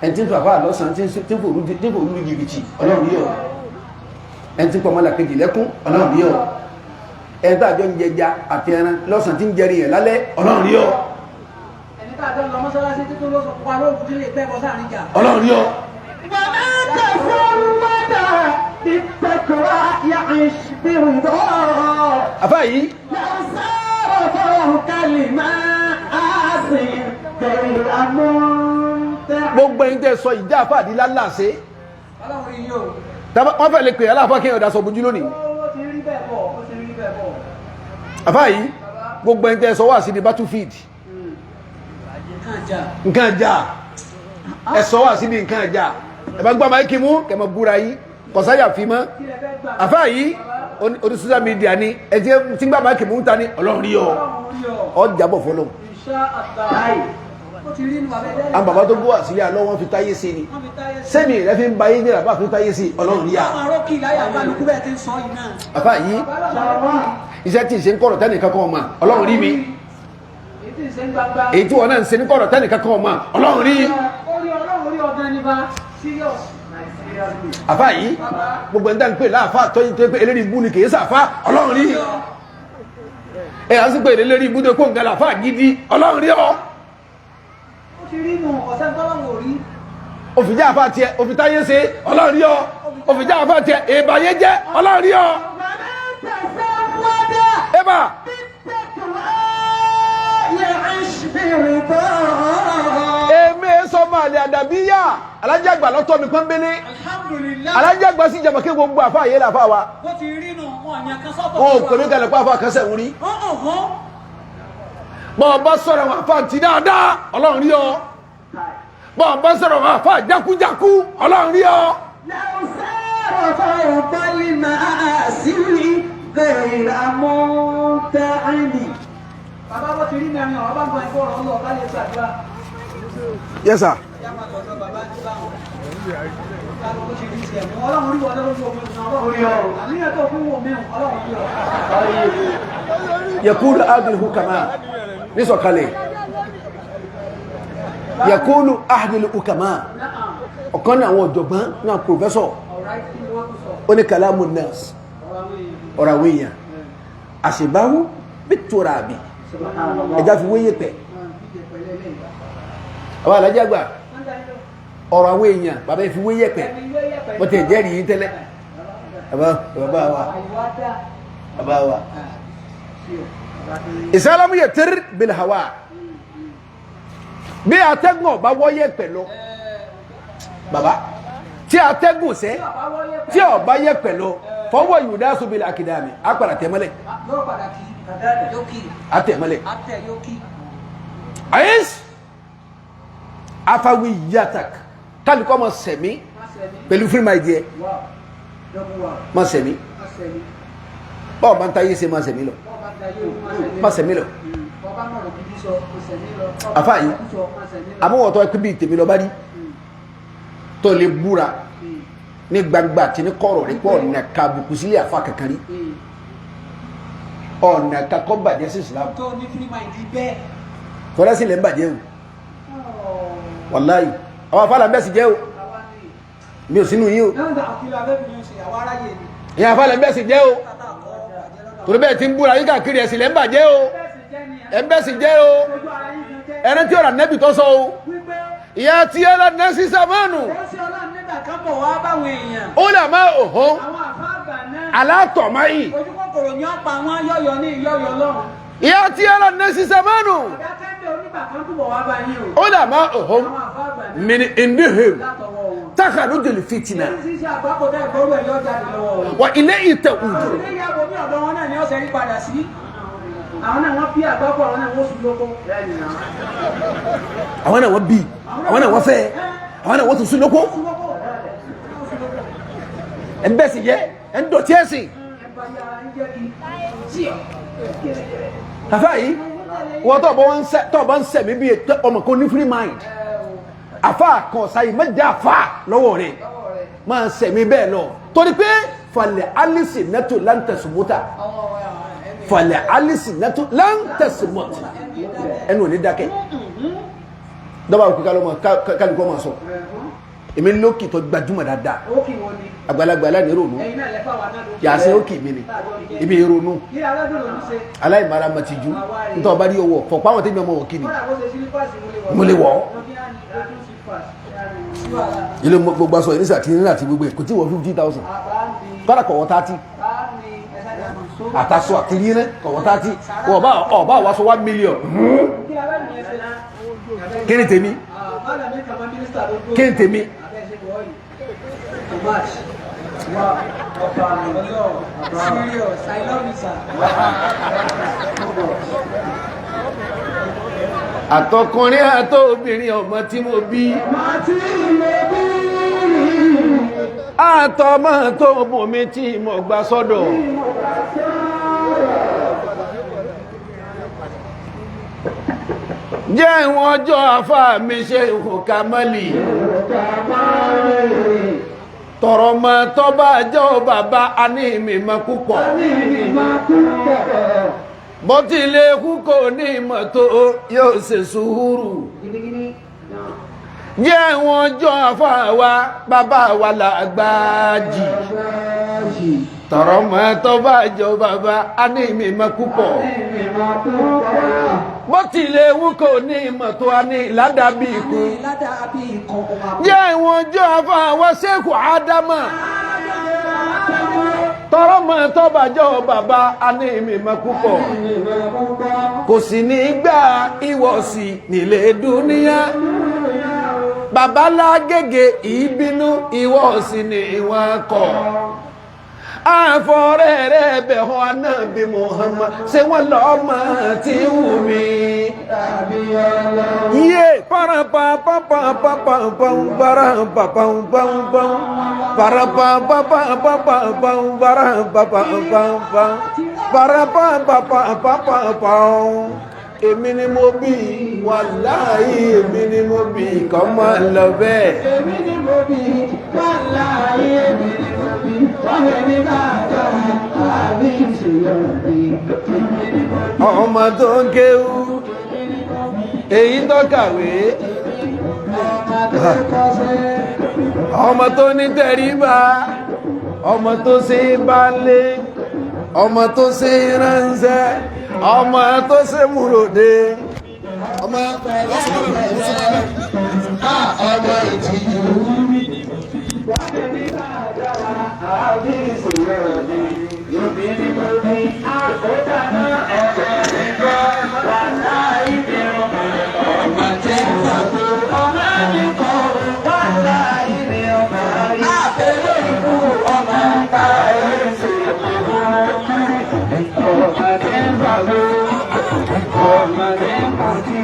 ẹni tí ń tún àfáà lọ́sàn tí ń fòrú jìbìtì ọlọ́run rí ọ ẹni tí ń pọmọlà kejì lẹ́kún ọlọ́run rí ọ ẹni tá àjọ ń jẹja àti ẹran lọ́sàn tí ń jẹrin ẹ̀ lálẹ́ ọlọ́run rí ọ ọlọ́run rí ọ àfáà yìí gbogbo ẹni tẹ́ sọ ìjà àfáà di lálàsẹ́ wọ́n fẹ́ lè pè aláàfáà kí ọ̀dá sọ bójú lónìí àfáà yìí gbogbo ẹni tẹ́ sọ wà sí di battlefield nǹkan jà ẹ sọ wà sí di nǹkan jà ẹ̀bá gbá máa kí mú kẹmọ búra yìí kọ̀sáyà fi mọ́ àfáà yìí orí social media ni ẹ̀tí tí gbá máa kí mú ń ta ní ọlọ́run rí ọ jábọ̀ fọ́lọ́ àwọn bàbá tó gbọ́ àsílẹ̀ àlọ́ wọn fi táyé sí ni sẹ́mi rẹ̀ fi ń ba yé ní àbá fi táyé sí ọlọ́run rí à àfáà yìí iṣẹ́ tí ì ṣe ń kọ̀rọ̀ tẹ́nìkan kan ọmọ ọlọ́run rí mi èyí tí wọ́n náà ń ṣe ní kọ̀rọ̀ tẹ́nìkan kan ọmọ ọlọ́run rí àfáà yìí gbogbo ẹ̀dá ń pè láàfáà tó yí pé eléri ibú ni kìí sàfá ọlọ́run rí ẹ̀ á sì pé eléri ibú tó kó nǹkan láàfáà gidi ọlọ́run rí ọ òfìjà àfáà tiẹ̀ òfìtáyé ṣe ọlọ́run rí ọ òfìjà àfáà tiẹ̀ èèbàyé jẹ́ ọlọ́run rí ọ ẹ̀bà èmi sọmọ Al-Adaby alájàgbà lọ́tọ́ mi pọ́nbélé alájàgbà sí ìjàmbá kí gbogbo àfáà yé làfáà wa wọn ò pèmí kalẹ̀ pé àfáà kẹsẹ̀ ń rí bọ́ọ̀ bá sọ̀rọ̀ àwọn àfáà ti dáadáa ọlọ́run rí ọ bọ́ọ̀ bá sọ̀rọ̀ àwọn àfáà jákújákú ọlọ́run rí ọ. Bàbá wọ́n ti rí ní àmì ọ̀rọ̀ bá ń bọ̀ ẹ̀kọ́ ọ̀rọ̀ ọlọ́ọ̀ká lè ṣàdúrà. Yes, sir. Yakulu ahdilu kama nisọ̀kalẹ̀ yakulu ahdilu kama ọ̀kan náà àwọn ọ̀jọ̀gbọ́n náà professor ó ní kalamu nas ọ̀rọ̀ àwọn èèyàn àṣìbáwú bí tóra àbí ẹjá fi wéyé pẹ̀ àwọn alájágbà ọ̀rọ̀ àwọn èèyàn bàbá ẹ fi wé yẹ̀pẹ̀ bó ti jẹ́rìí yín tẹ́lẹ̀ bàbá wa ìsàlámù yẹ tẹ́rì bil hawa bí atẹ́gùn ọba wọ́ yẹ̀pẹ̀ lọ bàbá tí atẹ́gùn sẹ́ tí ọba yẹ̀pẹ̀ lọ fọwọ́ yùdá sóbi àkìdá mi á padà tẹ̀mọ́lẹ̀ àtẹ̀mọ́lẹ̀ ayés afawi yatak kálukọ́ ma sẹ̀mí pẹ̀lú fíìmù àìdíẹ̀ ma sẹ̀mí bọ́ọ̀ bá ń tayé ṣe ma sẹ̀mí lọ ma sẹ̀mí lọ àfáàyí àmúwọ̀tọ́ ẹkú bí tèmi lọ bá rí tó lè búra ní gbangba tí ní kọ́rọ̀ rí pọ̀ ọ̀nà kàbùkù sílé àfá kankan rí ọ̀nà kakọ́ bàjẹ́ sí Islam kọ́lá sí lẹ́ ń bàjẹ́ o wàláyì àwọn afálà mẹ́sì jẹ́ o mi ò sínú yí o ìyàn afálà mẹ́sì jẹ́ o torí bẹ́ẹ̀ tí ń búra yíká kiri ẹ̀sì lẹ́ ń bàjẹ́ o ẹ̀mbẹ́sì jẹ́ o ẹni tí ó rà nẹ́bì tó sọ o ìyá tí ó rà nẹ́sì sàmánù ó là máa òhún alátọ̀máyì ìyá tí ó rà nẹ́sì sàmánù ó là máa òhún mini indihim takàdú dèlì fìtìnà wà ilé ìtẹ̀kùdù àwọn náà wọ́n bí àgbákò àwọn náà wọ́n sùn lókó àwọn náà wọ́n bí àwọn náà wọ́n fẹ́ àwọn náà wọ́n tún sùn lókó ẹ̀mbẹ́sì jẹ́ ẹ̀ndọ̀tí ẹ̀sìn àfáà yìí wọ́n tọ́ bọ́ ń sẹ̀mí bí ọmọ kan ní free mind àfáà kan sáyé mẹ́jẹ àfáà lọ́wọ́ rẹ̀ máa ń sẹ̀mí bẹ́ẹ̀ lọ torí pé falẹ̀ alisi nẹ́tò láǹtẹ̀sùmọ́ta falẹ̀ alisi nẹ́tò láǹtẹ̀sùmọ́ta ẹnu ò ní dákẹ́ dọ́bà òkú kálukọ́ máa sọ èmi lókì tó gbajúmọ̀ dáadáa àgbàlagbà aláìní ronú yàsẹ́ òkè mi ni ibi ronú aláìmára màtìjú nítorí ọba rí owó fọ̀pá àwọn tẹ́gbẹ̀ ọmọ òkè ni mo lè wọ́ ilé gbogbo aṣọ ìrísà àti ìrìnà àti gbogbo kò tí wọ́n 50,000 kọ́lá kọ̀wọ́ 30 àtàṣọ àti ìrìnà kọ̀wọ́ 30 ọba àwọ́sọ 1 million kí ni tèmi kí ni tèmi àtọkùnrin àtọ obìnrin ọmọ tí mo bí àtọmọ tó bùnmi tí mo gbà sọ́dọ̀ jẹ́ ìwọ̀n ọjọ́ àfá mi ṣe ìhùnkà mọ́lì tọ̀rọ mọ́ tọ́ bá jọ bàbá a ní ìmìmọ̀ púpọ̀ bó ti lè kúkò ní ìmọ̀ tó yóò ṣe sùúrù jẹ́ ìwọ̀n ọjọ́ àfá wa bàbá wa làgbàjì tọ̀rọ mọ́ tọ́ bá jọ bàbá a ní ìmìmọ̀ púpọ̀ bó ti lè wúkò ní ìmọ̀ tó a ní ládàbí ikú jẹ́ ìwọ̀n ọjọ́ àfá wa Sheikh Adama tọrọ mọ́ tó bá jọ bàbá a ní ìmìmọ̀ púpọ̀ kò sì ní gbà ìwọ̀sí nílé dúníyà bàbá lágége ìbínú ìwọ̀sí ní ìwọ̀n kọ̀ àfọ̀rẹ́ rẹ̀ bẹ̀họ́ anábì Muhammad ṣe wọ́n lọ́mọ tí wù mí yé èmi ni mo bí wàláhì èmi ni mo bí kọ́ máa lọ bẹ́ẹ̀ èmi ni mo bí wàláhì èmi ni mo bí wọ́n ní bàtà àbí ìṣèyọ̀bí ọmọ tó ń kéwú èyí tó kàwé ọmọ tó ní tẹríba ọmọ tó ṣe bá lé ọmọ tó ṣe ránṣẹ́ ọmọ tó ṣe múròdé ọmọ ìtìjú. Wọ́n lè ní káàdára àbí ìṣòro ni. Obìnrin mo ní àkókò náà ẹ̀fọ́ nígbà wà láì bí ọmọ tẹ́ ń sàkó. Ọmọ mi kọ́ wà láì bí ọmọ rí. Àbẹ̀lẹ̀ ìlú ọmọ ta ẹ̀ṣẹ̀ ìgbòho. Ọmọ tẹ́ ń sàkó. Ọmọ tẹ́ ń pọ̀jù.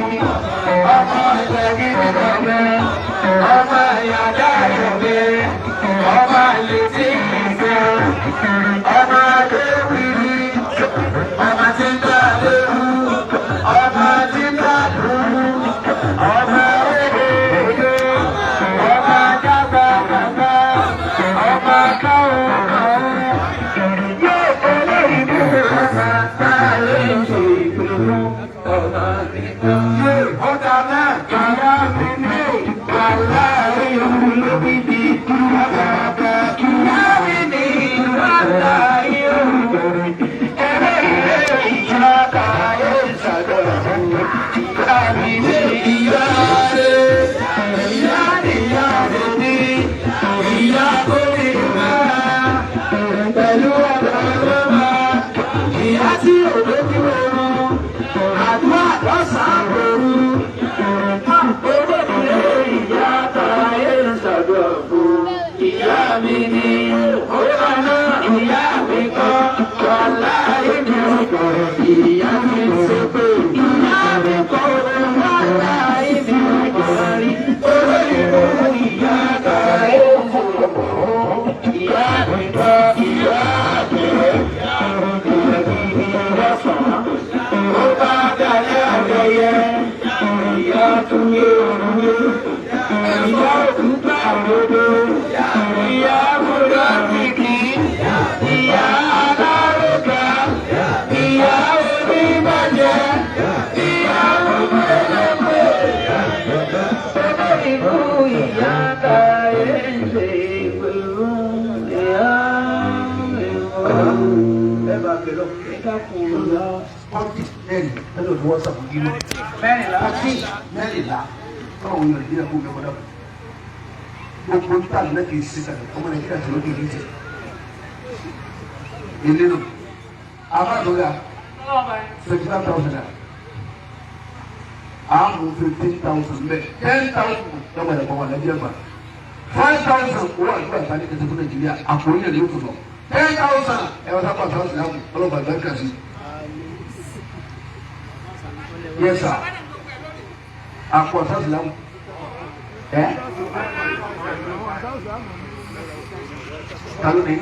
Ọmọ ìṣẹ́gídé lọ́gbẹ́. Ọmọ ìyàdá ìrọ̀gbẹ́. Ọmọ ìlẹ̀tí ìgbẹ́. Ọmọ akéwìrì. Ọmọ tí ń dá léwu. Ọmọ tí ń dá lóru. Ọmọ ewéwé. Ọmọ jágbàgbà. Ọmọ káwọ́. Yóò kọ́lé ìlú ọmọ táyé ṣe ìpinnu. Ọmọ nìkan. Ọ̀dà náà kàrá mi ní wàhálà ìlú lóbi bí kúrọ́bàbà. Kìlá mi ní wàhálà ìlú. Ẹ̀rẹ́ ìrẹ́ ìjà kàyé ìṣàdọ̀rọ̀. Ìyá mi ní ìyá rẹ̀. Ìyá nìyá rẹ̀ ní. Ìyá kò ní máa. Pẹ̀lú ọ̀dọ̀ ọlọ́mà. Ìyá tí ò lójú oorun. Àdúrà lọ́sàn-án òru. Ìyá kàyé ìṣàdọ̀rọ̀. Ìyá mi ní. Ọ̀dọ̀ náà ìyá mi kọ́. Wàlá ìbí ọkọ̀. Ìyá mi ṣe pé. Ìyá mi kọ́. Wàlá ìbí ọkọ̀ rí. Olóyìnbó ìyá kàyé ìṣàdọ̀rọ̀. Ìyá mi kọ́. Ìyá mi lọ́sàn-án. Ó bá dalẹ̀ àjọyẹ. Ìyá tún yé òun yé. Ìyá òkúta òdodo. Ìyá múlá kìkì. Ìyá alárùkà. Ìyá oníbàjẹ́. Ìyá òmùlẹ́lẹ́pẹ́. Olóyìnbó ìyá kàyé ṣe pẹ̀lú ìyá mi wọ́n. Ẹ bá bẹ̀rẹ̀ kíkà kún un lọ. Mẹ́rìnlá káwọn èèyàn ìdílé kó gbẹmọdá gbogbo nípa àlẹ́ kì í ṣe sàlẹ̀ ọmọ nàìjíríà tí ó di ìlú jẹ ilé nù abáàdọ́gà 75,000 àmú 15,000 bẹ́ẹ̀ 10,000 lọ́wọ́ ẹ̀kọ́ wà lẹ́bí ẹ̀gbà 5,000 owó àdúrà ìbáni kẹsẹ̀ fún nàìjíríà àkóyè ní òkú lọ 10,000 ẹ̀wọ̀n sábà sáwọn ìlànà ọlọ́ba ìgbà kẹsì. Yes, sir. Àpò ọ̀sán ìlànà. Ta ló ní?